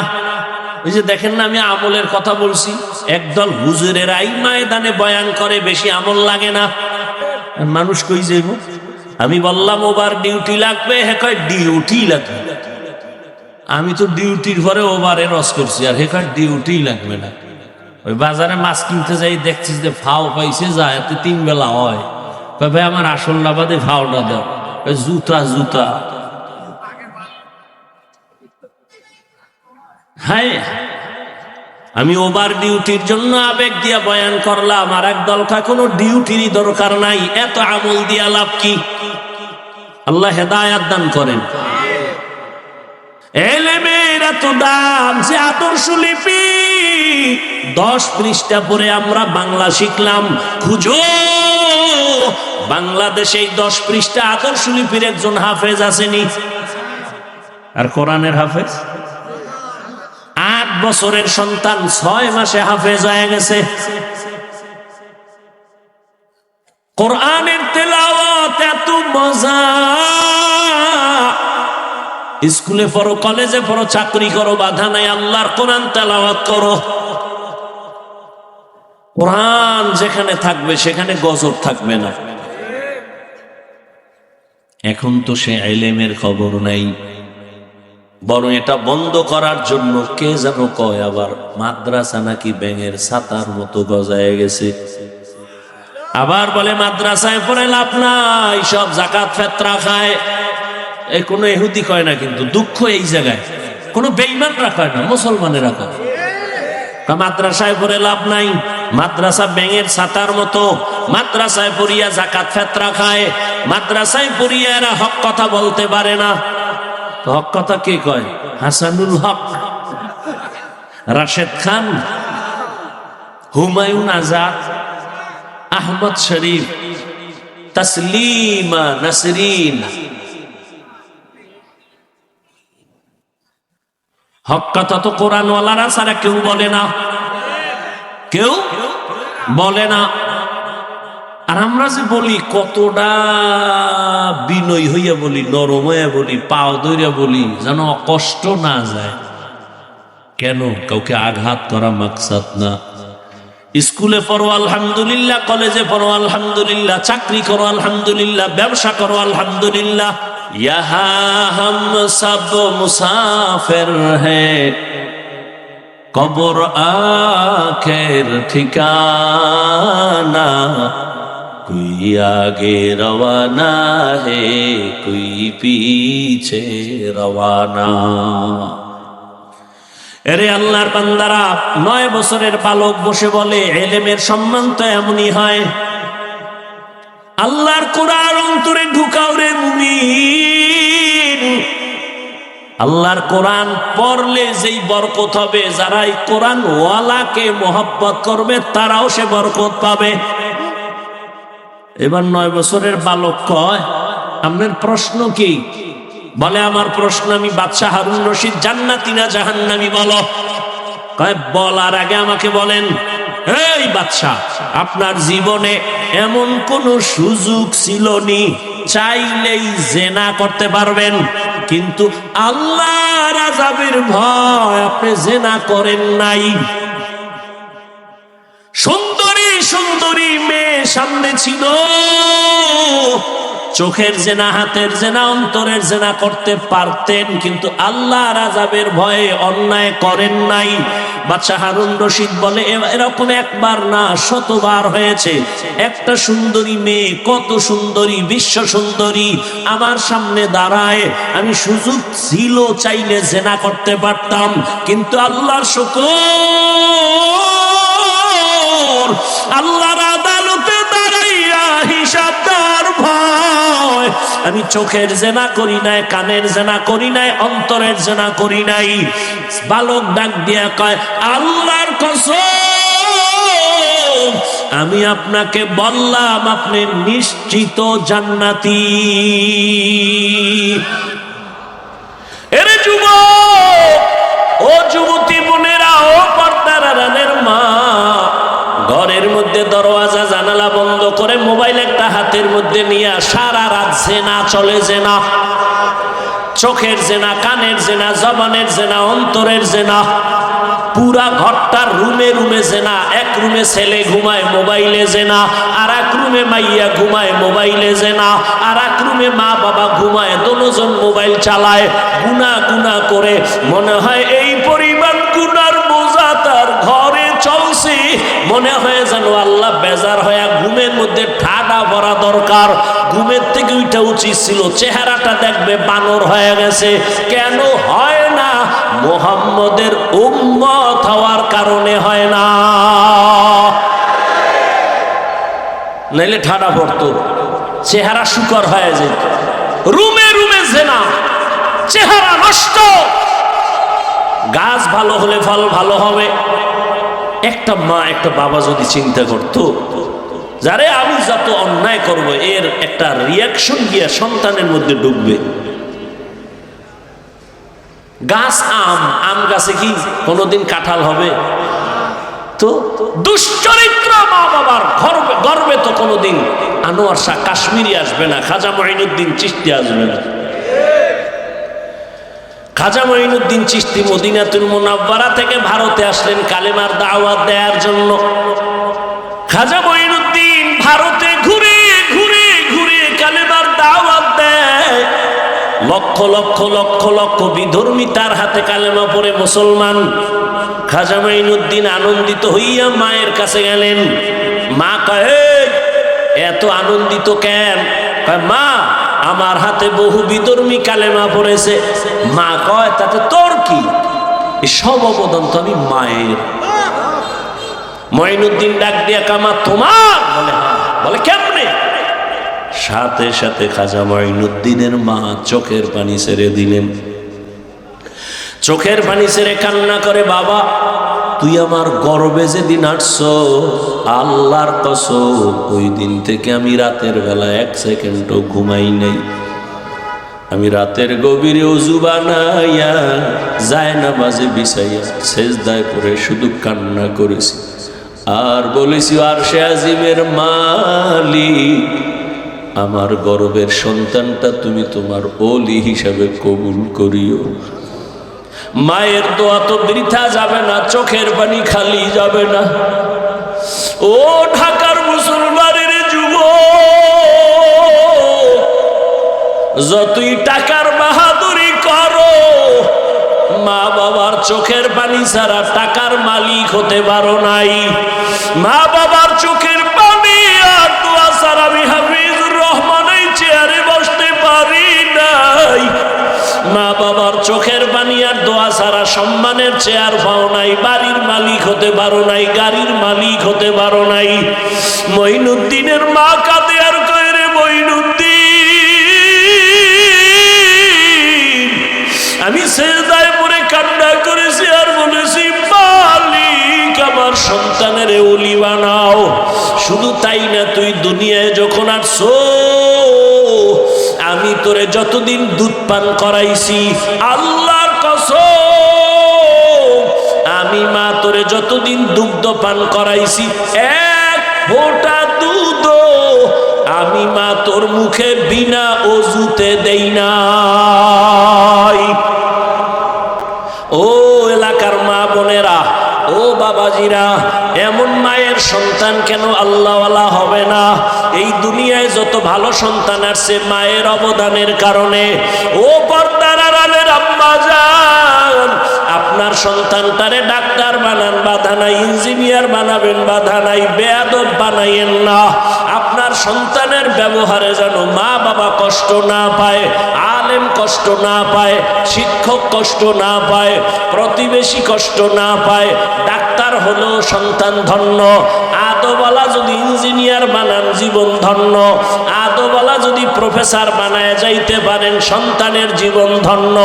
ওই যে দেখেন না, আমি আমলের কথা বলছি, একদল হুজুরেরাই ময়দানে বয়ান করে, বেশি আমল লাগে না। মানুষ কই যাইব? আমি বললাম ওভার ডিউটি লাগবে, হে কয় ডিউটি লাগবে। আমি তো ডিউটির পরে ওভারে রস করছি, আর হে কয় ডিউটি লাগবে না। ওই বাজারে মাছ কিনতে যাই, দেখছিস যে ফাও পাইছে, যায় 3 বেলা হয়। ভাই আমার আসল না বাদে ফাওটা দাও। জুতা জুতা হায়, আমি ওভার ডিউটির জন্য আবেগ দিয়া বয়ান করলাম, আর এক দলকা কোনো ডিউটিরই দরকার নাই, এত আমল দিয়া লাভ কি? আল্লাহ হেদায়াত দান করেন। এলেমের এত দাম যে আদর্শ লিপি 10 পৃষ্ঠা পরে আমরা বাংলা শিখলাম। খুঁজো বাংলাদেশে এই 10 পৃষ্ঠা আদর্শ লিপির একজন হাফেজ আসেনি। আর কোরআনের হাফেজ 8 বছরের সন্তান 6 মাসে হাফেজ হয়ে গেছে। কোরআনের তেলাওয়াত এত মজা, স্কুলে পড়ো, কলেজে পড়ো, চাকরি করো, বাধা নাই, আল্লাহর কোরআন তেলাওয়াত করো। কোরআন যেখানে থাকবে সেখানে গজব থাকবে না। এখন তো সে ইলমের খবর নাই, বরং এটা বন্ধ করার জন্য কে যেন কয় আবার মাদ্রাসা নাকি ব্যাঙের ছাতার মতো গজায় গেছে। আবার বলে মাদ্রাসায় পড়ে লাভ নাই, সব যাকাত ফেতরা খায়। এই কোনো ইহুদি কয় না, কিন্তু দুঃখ এই জায়গায় কোনো বেঈমানরা কয় না, মুসলমানেরা কয় মাদ্রাসায় পড়ে লাভ নাই, মাদ্রাসা ব্যাঙের ছাতার মতো, মাদ্রাসায় পড়িয়া যাকাত ফেতরা খায়, মাদ্রাসায় পড়িয়া এরা হক কথা বলতে পারে না। হক কথা কে কয়? হাসানুল হক, রাশেদ খান, হুমায়ুন আজাদ, আহমদ শরীফ, তসলিমা নাসরিন। হক কথা তো কোরআনওয়ালারা ছাড়া কেউ বলে না, কেউ বলে না। আর আমরা যে বলি কতটা বিনয় হইয়া বলি, নরম হইয়া বলি, পাও ধইরা বলি, যেন কষ্ট না যায়। কেন? কাউকে আঘাত করা মাকসাদ না। স্কুলে পড়ো আলহামদুলিল্লাহ, কলেজে পড়ো আলহামদুলিল্লাহ, চাকরি করো আলহামদুলিল্লাহ, ব্যবসা করো আলহামদুলিল্লাহ। ইহা হাম সব মুসাফির হ্যায়, কবর আখের ঠিকানা, কোই আগে রওয়ানা হে, কোই পিছে রওয়ানা। এরে আল্লাহর বান্দারা, 9 বছরের বালক বসে বলে ইলমের সম্মান তো এমনই হয়। আল্লাহর কোরআন অন্তরে ঢুকাও রে মুমিন। আল্লাহর কোরআন পড়লে যেই বরকত হবে, যারা এই কোরআন ওয়ালাকে মোহাব্বত করবে তারাও সে বরকত পাবে। এবার 9 বছরের বালক কয়, আপনার প্রশ্ন কি? বলে আমার প্রশ্ন, আমি বাদশাহ হারুন রশিদ জান্নাতি না জাহান্নামী বলো। কয় বলার আগে আমাকে বলেন, এই বাদশাহ, আপনার জীবনে এমন কোন সুযোগ ছিল নি চাইলেই জেনা করতে পারবেন, কিন্তু আল্লাহর আযাবের ভয় আপনি জেনা করেন নাই? সুন্দরী সুন্দরী মেয়ে সামনে ছিল, চোখের জেনা, হাতের জেনা, অন্তরের জেনা করতে পারতেন, কিন্তু আল্লাহর আযাবের ভয়ে অন্যায় করেন নাই। বাদশাহ হারুন রশিদ বলে এরকম একবার না, শতবার হয়েছে। একটা সুন্দরী মেয়ে, কত সুন্দরী, বিশ্ব সুন্দরী আমার সামনে দাঁড়ায়, আমি সুযোগ ছিল চাইলে জেনা করতে পারতাম, কিন্তু আল্লাহর শুকর, আল্লাহর আদালতে দাঁড়াইয়া হিসাব দেওয়ার ভয় আমি চোখের জেনা করি নাই, কানের জেনা করি নাই, অন্তরের জেনা করি নাই। বালক ডাক দিয়া কয়, আল্লাহর কসম, আমি আপনাকে বললাম আপনি নিশ্চিত জান্নাতি। এরে যুবক, ও যুবতী বোনেরা, ও পর্দার আড়ালের মা, ঘরের মধ্যে দরওয়াজা জানালা বন্ধ করে মোবাইল একটা হাতের মধ্যে নিয়ে সারা রাত জেনা চলে। জেনা, চোখের জেনা, কানের জেনা, জবানের জেনা, অন্তরের জেনা, পুরা ঘরটার রুমে রুমে জেনা। এক রুমে ছেলে ঘুমায়, মোবাইলে জেনা। আর এক রুমে মাইয়া ঘুমায়, মোবাইলে জেনা। আর এক রুমে মা বাবা ঘুমায়, দুজন মোবাইল চালায়। গুনাহ গুনাহ করে মনে হয় এই পরিমাণ গুনার বোঝা তার ঘরে চলছি, মনে হয় যেন আল্লাহ বেজার হয়ে ঘুমের মধ্যে ঠাডা ভরা দরকার, ঘুমের থেকে ওইটা উচিত ছিল। চেহারাটা দেখবে বানর হয়ে গেছে, কেন হয় না? মুহাম্মদের উম্মত হওয়ার কারণে হয় না, নাইলে ঠাডা পড়তো, চেহারা শুকর হয়ে যেত। রুমে রুমে জেনা, চেহারা নষ্ট। গাছ ভালো হলে ফল ভালো হবে। একটা মা একটা বাবা যদি চিন্তা করতো, যারে আমি যত অন্যায় করব এর একটা রিয়াকশন গিয়া সন্তানের মধ্যে ঢুকবে। গাছ আম গাছে কি কোনোদিন কাঁঠাল হবে? তো দুশ্চরিত্র মা বাবার গর্বে তো কোনোদিন আনোয়ার শাহ কাশ্মীরি আসবে না, খাজা মঈনুদ্দিন চিশতি আসবে না। খাজা মঈনুদ্দিন চিশতি মদিনাতুল মুনাওয়ারা থেকে ভারতে আসলেন কালেমার দাওয়াত দেওয়ার জন্য। খাজা মঈনুদ্দিন ভারতে ঘুরে ঘুরে ঘুরে কালেমার দাওয়াত দেয়। লক্ষ লক্ষ লক্ষ লক্ষ বিধর্মী তার হাতে কালেমা পড়ে মুসলমান। খাজা মঈনুদ্দিন আনন্দিত হইয়া মায়ের কাছে গেলেন। মা কয়, এত আনন্দিত কেন? কয়, মা আমার হাতে বহু বিধর্মী কালেমা পড়েছে। মা কয়, তাতে তোর কি? এই সব অবদান তো আমি মায়ের। মঈনুদ্দিন ডাক দিয়া কামা তোমার? বলে হ্যাঁ। বলে কেমনে? সাথে সাথে খাজা মঈনুদ্দিনের মা চোখের পানি ছেড়ে দিলেন। চোখের পানি ছেড়ে কান্না করে, বাবা তুই আমার গর্বে যেদিন আসছ, আল্লাহর কসম ওই দিন থেকে আমি রাতের বেলা এক সেকেন্ডও ঘুমাই নাই। আমি রাতের গভীরে ওযু বানাইয়া জায়নামাজে বিছাইয়া সেজদায় পড়ে শুধু কান্না করেছি আর বলেছি, আরশে আজিমের মালিক, আমার গর্বের সন্তানটা তুমি তোমার ওলি হিসাবে কবুল করিও। মায়ের দোয়া তো বৃথা যাবে না, চোখের পানি খালি যাবে না। ও ঢাকার মুসলমানের যুবক, যতই টাকার বাহাদুরি করো, মা বাবার চোখের পানি ছাড়া টাকার মালিক হতে পারো নাই। মা বাবার চোখের পানি আর দোয়া ছাড়া আমি হাফিজুর রহমান এই চেয়ারে বসতে পারি নাই। মা বাবার চোখের পানি আর দোয়া ছাড়া সম্মানের চেয়ার পাও নাই, বাড়ির মালিক হতে পারো নাই, গাড়ির মালিক হতে পারো নাই। মঈনুদ্দিনের মা কাঁদে আর কয়, রে মঈনুদ্দিন, আমি সেজদায় পড়ে কান্না করেছি আর বলেছি, মালিক আমার সন্তানের ওলি বানাও। শুধু তাই না, তুই দুনিয়ায় যখন আসছো আমি তোরে যতদিন দুধ পান করাইছি, আল্লাহর কসম আমি মা তোরে যতদিন দুগ্ধ পান করাইছি, এক ফোঁটা দুধ আমি মা তোর মুখে বিনা ওযুতে দেই নাই। ও এলাকার মা বোনেরা, ও বাবাজিরা, এমন মায়ের সন্তান কেন আল্লাহওয়ালা হবে না? এই দুনিয়ায় যত ভালো সন্তান আসছে মায়ের অবদানের কারণে। ও পর্দার আড়ালের আম্মা জান, আপনার সন্তানটারে ডাক্তার বানান, বাধা নাই। ইঞ্জিনিয়ার বানাবেন, বাধা নাই। বেয়াদব বানাইয়েন না। আপনার সন্তানের ব্যবহারে যেন মা বাবা কষ্ট না পায়, আলেম কষ্ট না পায়, শিক্ষক কষ্ট না পায়, প্রতিবেশী কষ্ট না পায়। ডাক্তার হলেও সন্তান ধন্য। আদোবালা যদি ইঞ্জিনিয়ার বানান, জীবন ধন্য। আদোবালা যদি প্রফেসর বানায় যাইতে পারেন, সন্তানের জীবন ধন্য।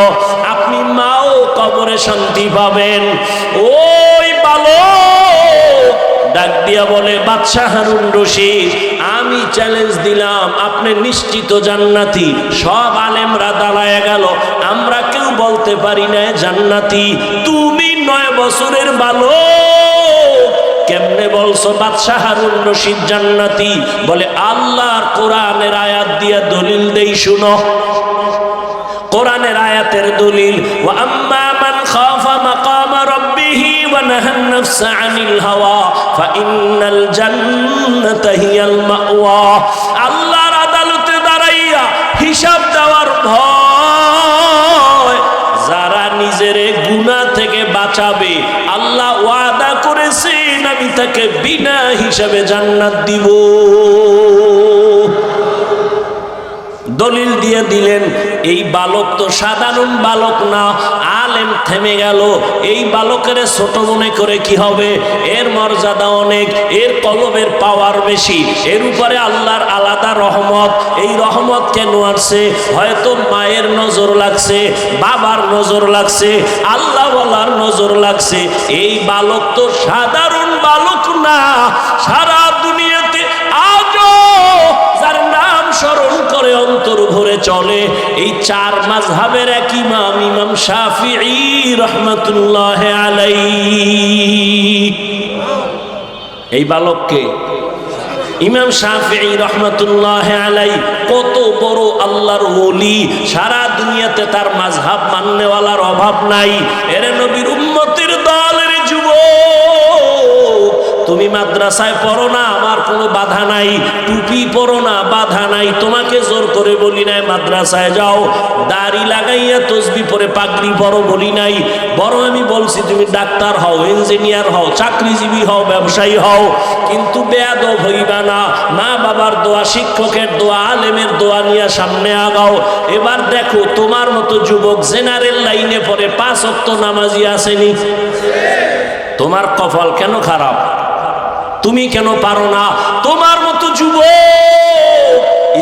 আপনি মাও কবরে শান্তি পাবেন। ওই বালক ডাক দিয়া বলে, বাদশাহ হারুন রশিদ, আমি চ্যালেঞ্জ দিলাম, আপনি নিশ্চিত জান্নাতি। সব আলেমরা দাঁড়ায় গেল, আমরা কেউ বলতে পারি না জান্নাতি। তুমি 9 বছরের বালক, কেমনে বলছো বাদশাহ হারুন রশিদ জান্নাতি? বলে, আল্লাহর কোরআনের আয়াত দিয়া দলিল দেই, শুনো। কোরআনের আয়াতের দলিল, ওয়া আম্মা মান খাফা মাকামা রাব্বিহি ওয়া নাহান নাফসা আনিল হাওয়া ফাইন্নাল জান্নাতা হিয়াল মাওয়া। আল্লাহর আদালতে দাঁড়াইয়া হিসাব দেওয়ার ভয়, যারা নিজের গুনাহ থেকে বাঁচাবে, আল্লাহ ওয়াদা করেছে তাকে বিনা হিসাবে জান্নাত দিব। দলিল দিয়ে দিলেন এই বালক তো সাধারণ বালক না। আলেম থেমে গেল। এই বালকের ছোট মনে করে কি হবে? এর মর্যাদা অনেক, এর কলবের পাওয়ার বেশি, এর উপরে আল্লাহর আলাদা রহমত। এই রহমত কেন আসছে? হয়তো মায়ের নজর লাগছে, বাবার নজর লাগছে, আল্লাহ ওয়ালার নজর লাগছে। এই বালক তো সাধারণ বালক না। সারা দুনিয়াতে আজও যার নাম স্মরণ করে অন্তর ভরে চলে এই চার মাযহাবের এক ইমাম, ইমাম শাফিঈ রাহমাতুল্লাহ আলাইহি। এই বালককে ইমাম শাফিঈ রাহমাতুল্লাহ আলাইহি কত বড় আল্লাহর ওলি। সারা দুনিয়াতে তার মাযহাব মাননেওয়ালার অভাব নাই। এরে নবীর উম্মতের দলের যুবক, তুমি মাদ্রাসায় পড়ো না, আমার কোনো বাধা নাই। টুপি পরো না, বাধা নাই। তোমাকে জোর করে বলি নাই মাদ্রাসায় যাও। দাড়ি লাগাইয়া তসবি পরে পাগড়ি পরো বলি নাই। বরং আমি বলছি তুমি ডাক্তার হও, ইঞ্জিনিয়ার হও, চাকরিজীবী হও, ব্যবসায়ী হও, কিন্তু বেয়াদব হইবা না। মা বাবার দোয়া, শিক্ষকের দোয়া, আলেমের দোয়া নিয়ে সামনে আগাও। এবার দেখো তোমার মতো যুবক জেনারেল লাইনে পড়ে 5 ওয়াক্ত নামাজি আসেনি। তোমার কপাল কেন খারাপ? তুমি কেন পারো না? তোমার মতো যুবক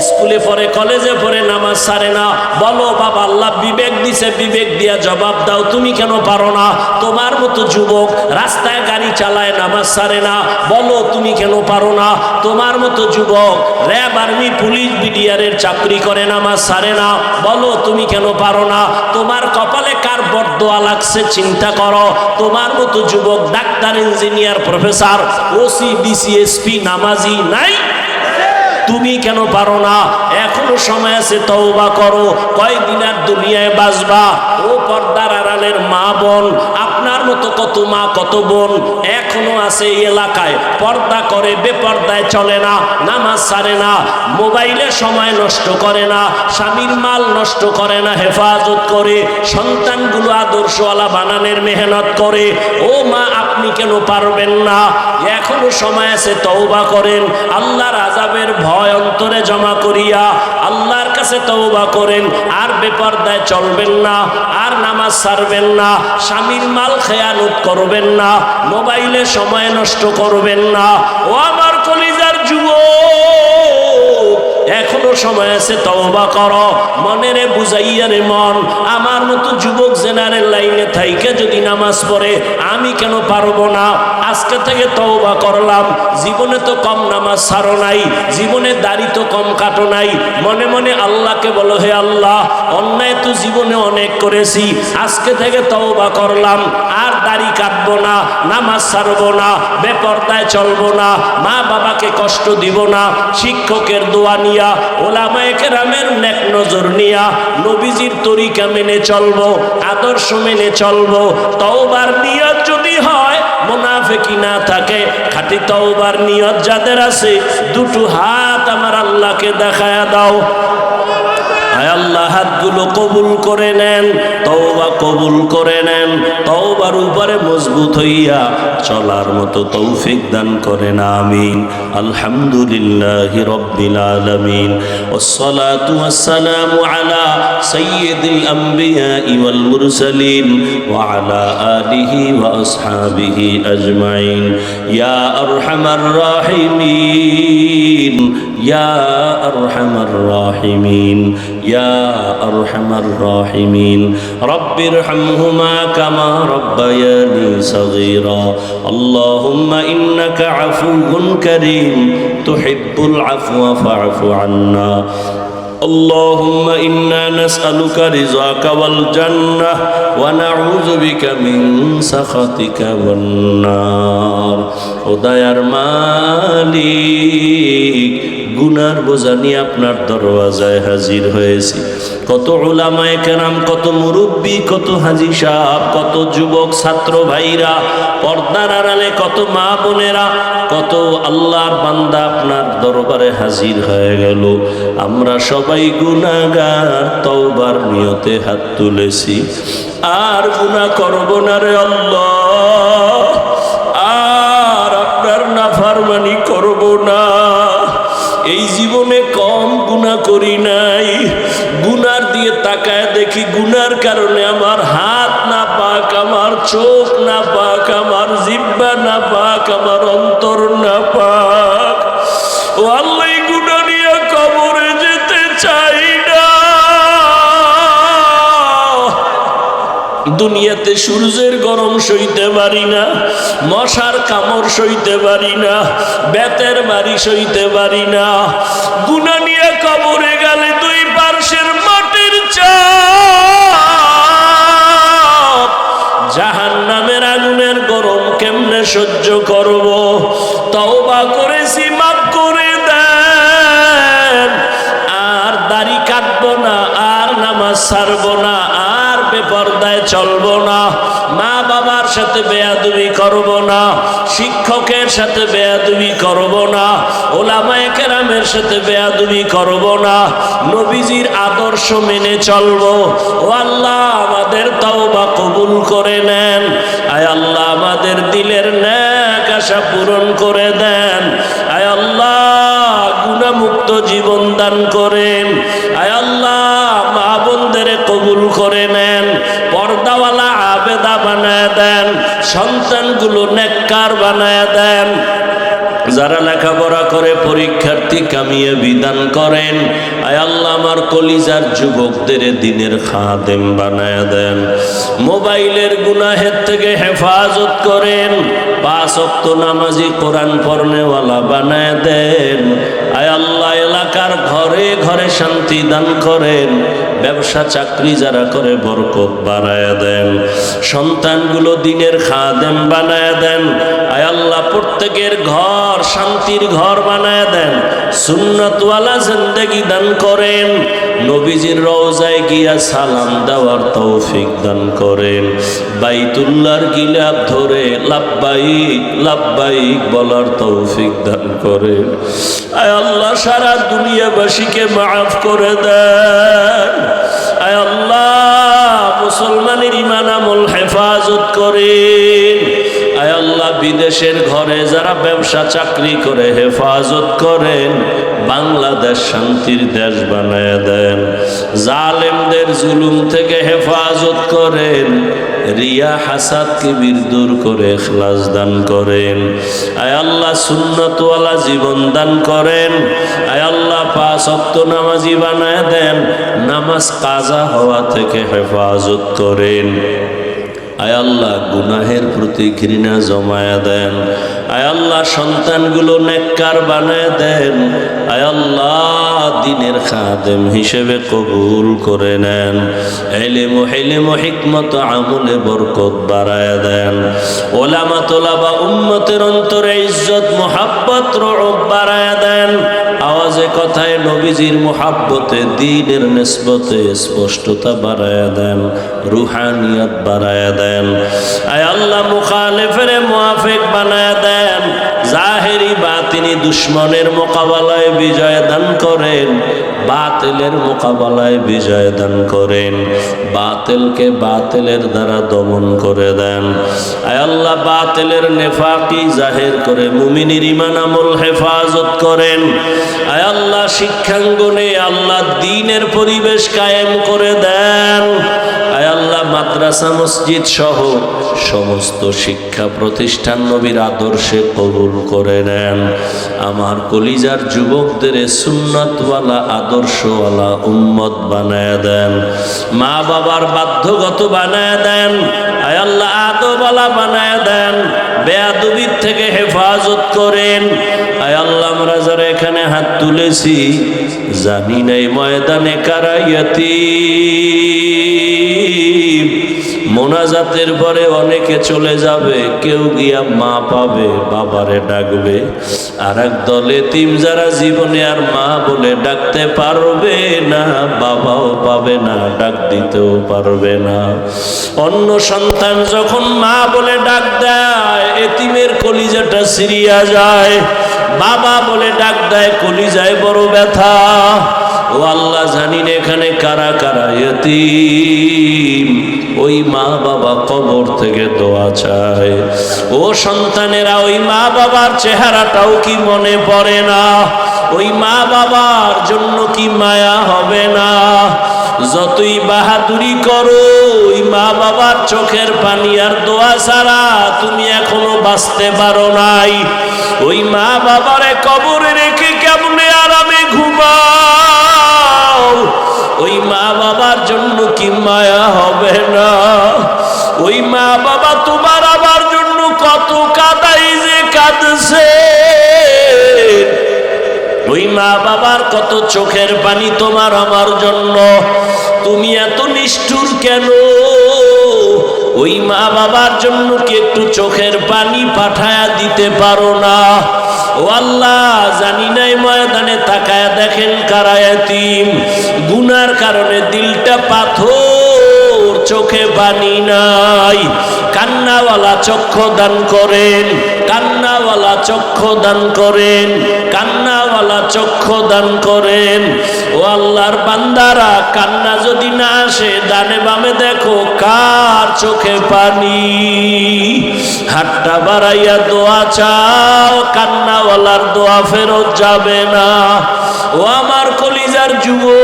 স্কুলে পড়ে, কলেজে পড়ে, নামাজ ছাড়ে না। বলো বাবা আল্লাহ বিবেক দিছে, বিবেক দিয়া জবাব দাও। তুমি কেন পারো না? তোমার মতো যুবক রাস্তায় গাড়ি চালায়, নামাজ ছাড়ে না। বলো তুমি কেন পারো না? তোমার মতো যুবক র্যাব, আর্মি, পুলিশ, বিডিআরের চাকরি করে, নামাজ ছাড়ে না। বলো তুমি কেন পারো না? তোমার কপালে কার বরদোয়া লাগছে চিন্তা করো। তোমার মতো যুবক doctor, engineer, professor, OC, DC, SP নামাজি নাই। তুমি কেন পারো না? এখনো সময় আছে, তওবা করো। কয়দিন আর দুনিয়ায় বাঁচবা? ও পর্দার আড়ালের মা বোন, আপনার মতো কত মা কত বোন এখনো আছে এই এলাকায়, পর্দা করে, বেপর্দায় চলে না, নামাজ ছাড়ে না, মোবাইলে সময় নষ্ট করে না, স্বামীর মাল নষ্ট করে না, হেফাজত করে, সন্তানগুলো আদর্শওয়ালা বানানোর মেহনত করে। ও মা আপনি কেন পারবেন না? এখনো সময় আছে, তওবা করেন। আল্লাহর আযাবের ভয় অন্তরে জমা করিয়া আল্লাহর কাছে তওবা করেন। আর বেপর্দায় চলবেন না, আর নামাজ ছাড়বেন না, স্বামীর মাল খেয়ানত করবেন না, মোবাইলে সময় নষ্ট করবেন না। ও আমার কলিজার যুবক, এখনো সময় আছে, তওবা করো। মনেরে বুঝাইয়া রে মন, আমার মতো যুবক জেনারেল লাইনে থাইকে যদি নামাজ পড়ে আমি কেন পারবো না? আজকে থেকে তওবা করলাম। জীবনে তো কম নামাজ ছাড়ো নাই, জীবনে দাড়ি তো কম কাটো নাই। মনে মনে আল্লাহকে বলো, হে আল্লাহ অন্যায় তো জীবনে অনেক করেছি, আজকে থেকে তওবা করলাম। আর দাড়ি কাটবো না, নামাজ ছাড়বো না, বেপর্দায় চলবো না, মা বাবাকে কষ্ট দিব না। শিক্ষকের দোয়া নিয়া, ওলামায়ে কেরামের নেক নজর নিয়া, নবীজির তরিকা মেনে চলবো, আদর্শ মেনে চলবো। তওবার নিয়ত যদি হয়, মুনাফিকি না থাকে, খাঁটি তওবার নিয়ত যাদের আছে, দুটো হাত আমার আল্লাহকে দেখায়া দাও। আয় আল্লাহ হাতগুলো কবুল করে নেন, তওবা কবুল করে নেন। তওবার উপরে মজবুত হইয়া চলার মতো তৌফিক দান করেন, আমিন। আলহামদুলিল্লাহি রাব্বিল আলামিন, ওয়াসসালাতু ওয়াসসালামু আলা সাইয়্যিদিল আমবিয়া ওয়াল মুরসালিন ওয়া আলা আলিহি ওয়া আসহাবিহি আজমাইন। ইয়া আরহামার রাহিমিন, ইয়া আরহামার রাহিমিন, ইয়া আরহামার রাহিমিন। রব্বিরহামহুমা কামা রব্বায়ানি সগীরা। আল্লাহুম্মা ইন্নাকা আফুউন কারীম তুহিব্বুল আফওয়া ফা'ফু আন্না। اللهم إنا نسألك رضاك والجنة ونعوذ بك من سخطك والنار। খোদায়ার মালিক, গুনার বোঝা নিয়ে আপনার দরওয়াজায় হাজির হয়েছি। কত উলামায়ে কেরাম, কত মুরব্বী, কত হাজী সাহেব, কত যুবক ছাত্র ভাইরা, পর্দার আড়ালে কত মা বোনেরা, কত আল্লাহর বান্দা আপনার দরবারে হাজির হয়ে গেল। আমরা সবাই গুনাহগার, তওবার নিয়তে হাত তুলেছি। আর গুনাহ করব না রে আল্লাহ, আর আপনার নাফরমানি করব না। এই জীবনে কম গুনাহ করি নাই, গুনার দিয়ে তাকায় দেখি গুনার কারণে আমার হাত না পাক, আমার চোখ না পাক, আমার জিহ্বা না পাক, আমার অন্তর না পাক। ও আল্লাহ, এই গুনাহ নিয়ে কবরে যেতে চাই না। দুনিয়াতে সূর্যের গরম সইতে পারি না, মশার কামড় সইতে পারি না, বেতের বাড়ি সইতে পারি না। গুনাহ নিয়ে কবরে গেলে দুই পার্শ্বের মাটির চাপ, জাহান্নামের আগুনের গরম কেমনে সহ্য করব? তওবা করেছি, মাফ করে দেন। আর দাড়ি কাটবো না, আর নামাজ ছাড়বো না, আর বেপরদায় চলবো না, মা বাবার সাথে বেয়াদবি করব না, শিক্ষকের সাথে বেয়াদবি করব না, ওলামায়ে কেরামের সাথে বেয়াদবি করব না, নবীজির আদর্শ মেনে চলবো। ও আল্লাহ, আমাদের তওবা কবুল করে নেন। আয় আল্লাহ, আমাদের দিলের নেক আশা পূরণ করে দেন। আয় আল্লাহ, গুনাহমুক্ত জীবন দান করেন। আয় আল্লাহ, মা বোনদের কবুল করে নেন, পর্দাওয়ালা আবেদা বানায় দেন, সন্তানগুলো নেককার বানায় দেন। যারা লেখাপড়া করে পরীক্ষার্থী কামিয়ে বিধান করেন। আয় আল্লাহ, আমার কলিজার যুবকদের দিনের খাদেম বানায় দেন। মোবাইলের গুনাহের থেকে হেফাজত করেন। 5 ওয়াক্ত নামাজি, কোরআন পড়নেওয়ালা বানায় দেন। আয় আল্লাহ, এলাকার ঘরে ঘরে শান্তি দান করেন। ব্যবসা চাকরি যারা করে বরকত বাড়ায় দেন। সন্তানগুলো দিনের খাদেম বানায় দেন। আয় আল্লাহ, প্রত্যেকের ঘর শান্তির ঘর বানায় দেন। সুন্নতওয়ালা জিন্দেগি দান করেন। নবীজির রওজায় গিয়া সালাম দেওয়ার তৌফিক দান করেন। বাইতুল্লাহর গিলাফ ধরে লাব্বাইক লাব্বাইক বলার তৌফিক দান করেন। আয় আল্লাহ, সারা দুনিয়াবাসীকে মাফ করে দেন। আয় আল্লাহ, মুসলমানের ঈমান আমল হেফাজত করেন। আয় আল্লাহ, বিদেশের ঘরে যারা ব্যবসা চাকরি করে হেফাজত করেন। বাংলাদেশ শান্তির দেশ বানায় দেন। জালেমদের জুলুম থেকে হেফাজত করেন। রিয়া হাসাদ কিবির দূর করে ইখলাস দান করেন। আয় আল্লাহ, সুন্নতওয়ালা জীবন দান করেন। আয় আল্লাহ, 5 ওয়াক্ত নামাজি বানায় দেন। নামাজ কাজা হওয়া থেকে হেফাজত করেন। আয় আল্লাহ, গুনাহের প্রতি ঘৃণা জমায়া দেন। আয় আল্লাহ, সন্তানগুলো নেককার বানায় দেন। আয় আল্লাহ, দিনের খাদেম হিসেবে কবুল করে নেন। ইলম ও হিকমত আমলে বরকত বাড়ায় দেন। ওলামা তোলাবা উম্মতের অন্তরে ইজ্জত মুহাব্বত রউফ বাড়ায় দেন। আওয়াজে কথায় নবীজির মুহাব্বতে দ্বীনের নিসবতে স্পষ্টতা বাড়ায় দেন। রুহানিয়ত বাড়ায় দেন। আয় আল্লাহ, মুখালিফের মুআফিক বানায় দেন। জাহেরি বাতিনি দুশ্মনের মোকাবেলায় বিজয় দান করেন। বাতিলের মোকাবেলায় বিজয় দান করেন। বাতিলকে বাতিলের দ্বারা দমন করে দেন। আয় আল্লাহ, বাতিলের নেফাকি জাহির করে মুমিনের ঈমান আমল হেফাজত করেন। আয় আল্লাহ, শিক্ষাঙ্গনে আল্লাহ দ্বীনের পরিবেশ কায়েম করে দেন। আয় আল্লাহ, মাদ্রাসা মসজিদ সহ সমস্ত শিক্ষা প্রতিষ্ঠান নবীর আদর্শে কবুল করে নেন। আমার কলিজার যুবকদের সুন্নতওয়ালা আদর্শওয়ালা উম্মত বানায় দেন। মা বাবার বাধ্যগত বানায় দেন। আয় আল্লাহ, আদবওয়ালা বানায় দেন। বেয়াদবির থেকে হেফাজত করেন। আয় আল্লাহ, আমরা যারা এখানে হাত তুলেছি জানি নাই ময়দানে কারা ইয়াতীম। মোনাজাতের পরে অনেকে চলে যাবে, কেউ গিয়া মা পাবে, বাবারে ডাকবে। আর এক দল এতিম যারা জীবনে আর মা বলে ডাকতে পারবে না, বাবাও পাবে না, ডাক দিতেও পারবে না। অন্য সন্তান যখন মা বলে ডাক দেয়, এতিমের কলিজাটা সিরিয়া যায়। বাবা বলে ডাক দেয়, কলিজায় বড় ব্যথা। ও আল্লাহ, জানি না এখানে কারা কারা ইয়তীম। ওই মা বাবা কবর থেকে দোয়া চায়। ও সন্তানেরা, ওই মা বাবার চেহারাটাও কি মনে পড়ে না? ওই মা বাবার জন্য কি মায়া হবে না? যতই বাহাদুরি করো, ওই মা বাবার চোখের পানি আর দোয়া ছাড়া তুমি এখনো বাঁচতে পারো নাই। ওই মা বাবারে কবরে রেখে কেমনে আরামে ঘুমাও? ওই মা বাবার জন্য কি মায়া হবে না? ওই মা বাবা তোমার আমার জন্য কত কাঁদাই যে কাঁদছে। ওই মা বাবার কত চোখের পানি তোমার আমার জন্য। তুমি এত নিষ্ঠুর কেন? ওই মা বাবার জন্য কি একটু চোখের পানি পাঠায়া দিতে পারো না? ও আল্লাহ, জানি নাই ময়দানে তাকায়া দেখেন কারা এতিম, গুনার কারণে দিলটা পাথর, চোখে পানি নাই। কান্নাওয়ালা চক্ষু দান করেন, কান্নাওয়ালা চক্ষু দান করেন, কান্নাওয়ালা চক্ষু দান করেন। ও আল্লাহর বান্দারা, কান্না যদি না আসে, ডানে বামে দেখো কার চোখে পানি। হাতটা বাড়াইয়া দোয়া চাও, কান্নাওয়ালার দোয়া ফেরত যাবে না। ও আমার কলিজার যুবক,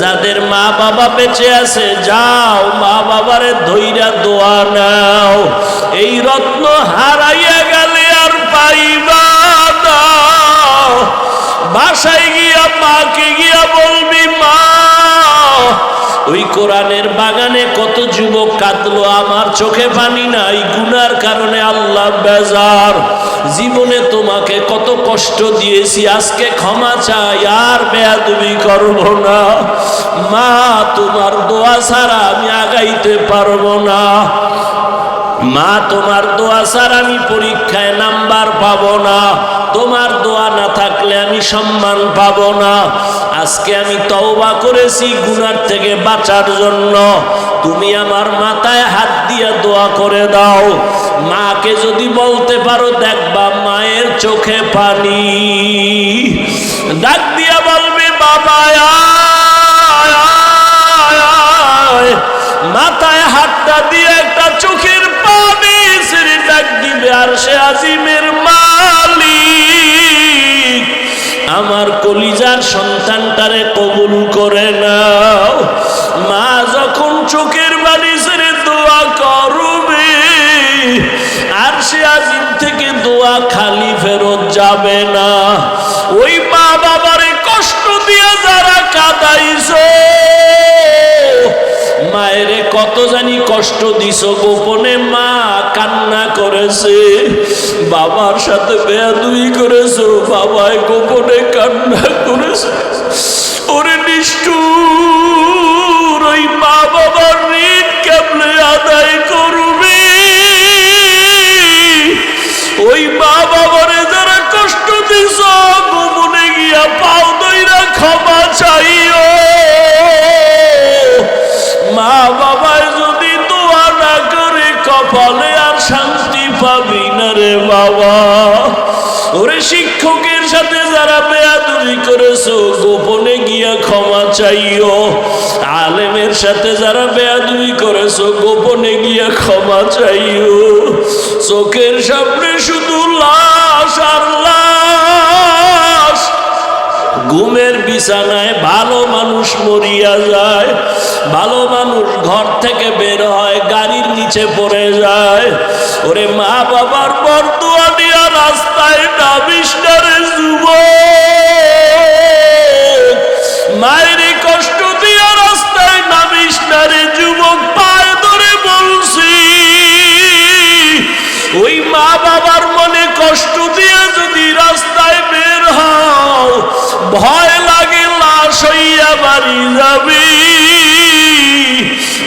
যাদের মা বাবা বেঁচে আছে, যাও মা বাবারে ধইরা দোয়া নাও। এই রত্ন হারাইয়া গেলে আর পাইবা না। বাসায় গিয়া মাকে গিয়া বলবি, মা ওই কোরআনের বাগানে কত যুবক কাঁদলো, আমার চোখে পানি নাই, গুনার কারণে আল্লাহ বেজার। জীবনে তোমাকে কত কষ্ট দিয়েছি, আজকে ক্ষমা চাই, আর বেয়াদবি করব না। মা, তোমার দোয়া ছাড়া আমি আগাইতে পারবো না। মা, তোমার দোয়া ছাড়া আমি পরীক্ষায় নাম্বার পাবো না। তোমার দোয়া না থাকলে আমি সম্মান পাবো না। আজকে আমি তওবা করেছি গুনার থেকে বাঁচার জন্য। তুমি আমার মাথায় হাত দিয়া দোয়া করে দাও। মাকে যদি বলতে পারো, দেখবা মায়ের চোখে পানি। ডাক দিয়া বলবে, বাবা আয়, আয়, আয়। মাথায় হাতটা দিয়ে একটা চোখের পানি ছেড়ে ডাক দিবে, আর সে আজিমের মালিক, আমার কলিজার সন্তানটারে কবুল করে নাও। মা যখন চোখের পানি ছেড়ে দোয়া করবে, আর সে আজিম থেকে দোয়া খালি ফেরত যাবে না। ওই মা বাবারে কষ্ট দিয়ে যারা কাঁদাইছো, মায়েরে কত জানি কষ্ট দিছো, গোপনে মা কান্না করেছে। বাবার সাথে বেয়াদবি করেছো, বাবায় গোপনে কান্না করেছে। ওরে নিষ্ঠুর, ওই মা বাবার ঋণ কেমনে আদায় করবে? ওই মা বাবারে যারা কষ্ট দিছ, গোপনে গিয়া পাও দইরা ক্ষমা চাইও। মা বাবায় যদি দোয়া না করে, কপালে আর শান্তি পাবি না রে বাবা। ওরে শিক্ষকের সাথে যারা বেয়াদবি করেছো, গোপনে গিয়া ক্ষমা চাইও। আলেমের সাথে যারা বেয়াদবি করেছো, গোপনে গিয়া ক্ষমা চাইও। চোখের সামনে শুধু লাশ আর লাশ। ঘুমের বিছানায় ভালো মানুষ মরিয়া যায়, ভালো মানুষ ঘর থেকে বের হয়, গাড়ির নিচে পড়ে যায়। ওরে মা বাবার বরদোয়া দিয়া রাস্তায় নামিস না রে যুবক। মায়ের কষ্ট দিয়া রাস্তায় নামিস না রে যুবক, পায়ে ধরে বলছি। ওই মা বাবার মনে কষ্ট দিয়া যদি রাস্তায় বের হও, ভয় লাগে লাশ হইয়া বাড়ি যাবি।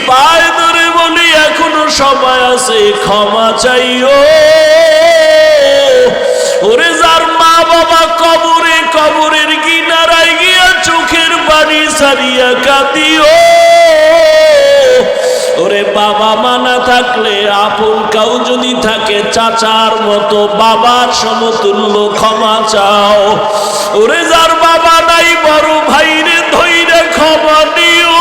পায়ে ধরে বলি, এখনো সময় আছে, ক্ষমা চাইও। ওরে যার মা বাবা কবরে, কবরের কিনারায় গিয়া চোখের পানি ছাড়িয়া কাঁদিও। ওরে বাবা মা না থাকলে, আপন কাউ যদি থাকে, চাচার মতো বাবার সমতুল্য ক্ষমা চাও। ওরে যার বাবা নাই, বড় ভাইরে ধইরে ক্ষমা দিও।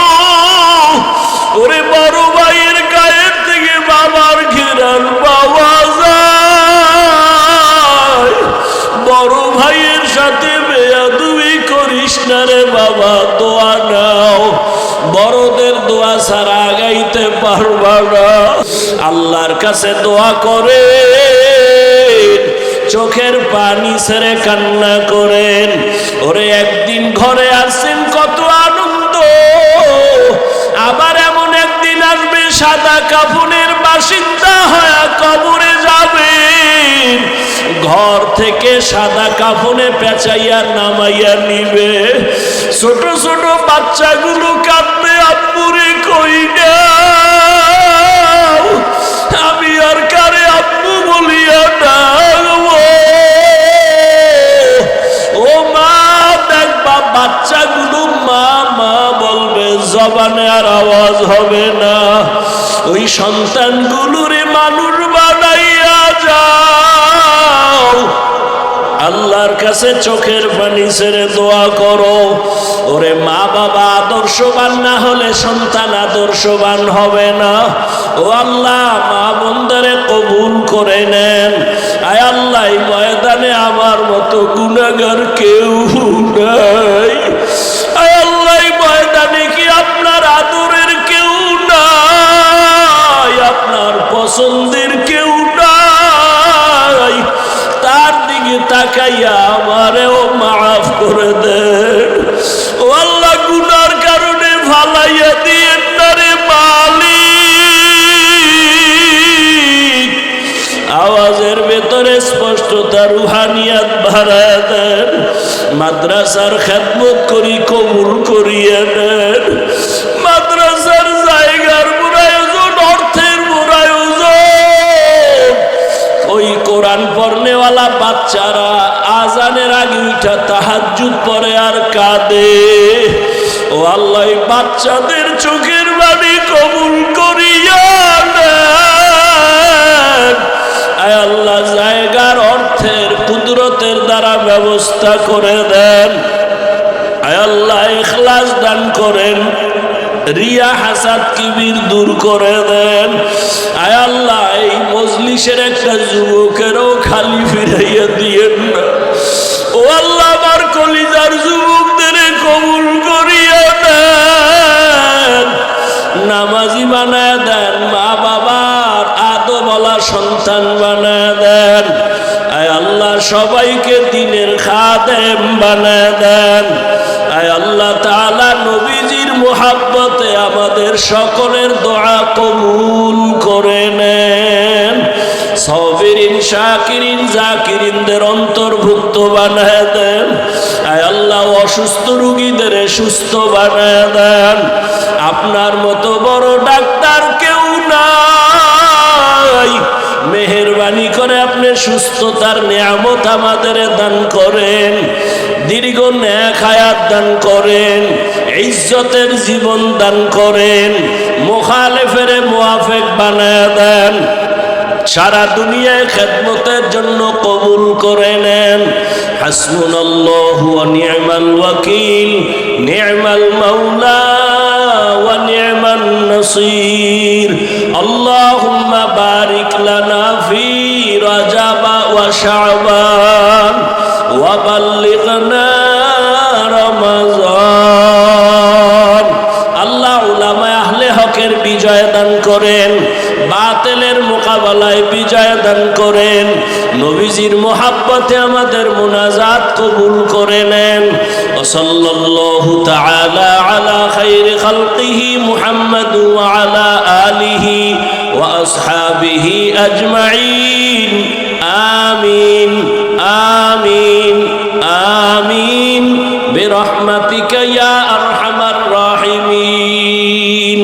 না রে বাবা, দোয়া নাও, বড়দের দোয়া ছাড়া আগাইতে পারবা না। আল্লাহর কাছে দোয়া করে, চোখের পানি ছেড়ে কান্না করেন। ওরে একদিন ঘরে আসছেন কত আনন্দ, আবার এমন একদিন আসবে সাদা কাফনের বাসিন্দা হয়ে কবরে যাবেন, ঘর থেকে সাদা কাফনে পেঁচাইয়া নামাইয়া নিবে। ছোট ছোট বাচ্চাগুলো কাঁদবে, আব্বুরে কই না, আমি আর কারে আব্বু বলিয়া ডাকবো। ও মা দেখবা বাচ্চাগুলো মা মা বলবে, জবানে আর আওয়াজ হবে না। ওই সন্তানগুলোরে মানুষ বানাইয়া যাও, আল্লাহর কাছে চোখের পানি ছেড়ে দোয়া করো। ওরে মা বাবা আদর্শবান না হলে সন্তান আদর্শবান হবে না। ও আল্লাহ, মা বোনদারে কবুল করে নেন। আয় আল্লাহ, এই ময়দানে আমার মতো গুনাহগার কেউ নাই। আয় আল্লাহ, এই ময়দানে কি আপনার আদরের কেউ নাই, আপনার পছন্দের কেউ নাই? তার দিকে তাকাইয়া আমারেও মাফ করে দেন। ও আল্লাহ, গুনার কারণে ভালাইয়া দিয়েন না রে মালিক। আওয়াজের ভেতরে স্পষ্টতা, রুহানিয়াত বাড়ায় দেন। মাদ্রাসার খেদমত করি, কবুল করিয়ে নেন। মাদ্রাসার জায়গার আয়োজন, অর্থের আয়োজন, ওই কোরআন পড়নেওয়ালা বাচ্চারা আজানের আগে উঠা তাহাজ্জুদ পড়ে আর কাঁদে। ও আল্লাহ, বাচ্চাদের চোখের পানি কবুল করিয়া নেন। আয় আল্লাহ, জায়গার অর্থের কুদরতের দ্বারা ব্যবস্থা করে দেন। আয় আল্লাহ, ইখলাস দান করেন, রিয়া হাসাদ কিবির দূর করে দেন। আয় আল্লাহ, এই মজলিসের একটা যুবকেরও খালি ফিরাইয়া দিয়েন না। ও আল্লাহ, আমার কলিজার যুবকদের কবুল করিয়া দেন, নামাজি বানায় দেন, মা বাবার আদবলা সন্তান বানায় দেন। আয় আল্লাহ, সবাইকে দিনের খাদেম বানায় দেন। আয় আল্লাহ তাআলা, নবীজির মুহাব্বতে আমাদের সকলের দোয়া কবুল করে নেন। সাবিরিন, শাকিরিন, জাকিরিনদের অন্তর্ভুক্ত বানায় দেন। আয় আল্লাহ, অসুস্থ রোগীদের সুস্থ বানায় দেন। আপনার মতো বড় ডাক্তার কেউ নাই, মেহেরবানি করে আপনি সুস্থতার নিয়ামত আমাদের দান করেন, দীর্ঘ নেক হায়াত দান করেন, ইজ্জতের জীবন দান করেন, মুখালেফের মুআফিক বানায় দেন। সারা দুনিয়ায় খেদমতের জন্য কবুল করে নেন। হাসবুনাল্লাহু ওয়া নি'মাল ওয়াকিল, নি'মাল মাওলা ওয়া নি'মান নাসির। আল্লাহুম্মা বারিক লানা ফি রাজাব ওয়া শাবান ওয়া বাল্লিগনা রমাজান। আল্লাহ উলামায়ে আহলে হকের বিজয় দান করেন, বাতিলের মোকাবেলায় বিজয় দান করেন। নবীজির মুহাব্বতে আমাদের মুনাজাত কবুল করে নেন। সাল্লাল্লাহু তাআলা আলা খায়রি খালকিহি মুহাম্মাদ ওয়া আলা আলিহি ওয়া আসহাবিহি আজমাইন। আমিন আমিন আমিন বিরহমাতিকা ইয়া আরহামার রাহিমিন।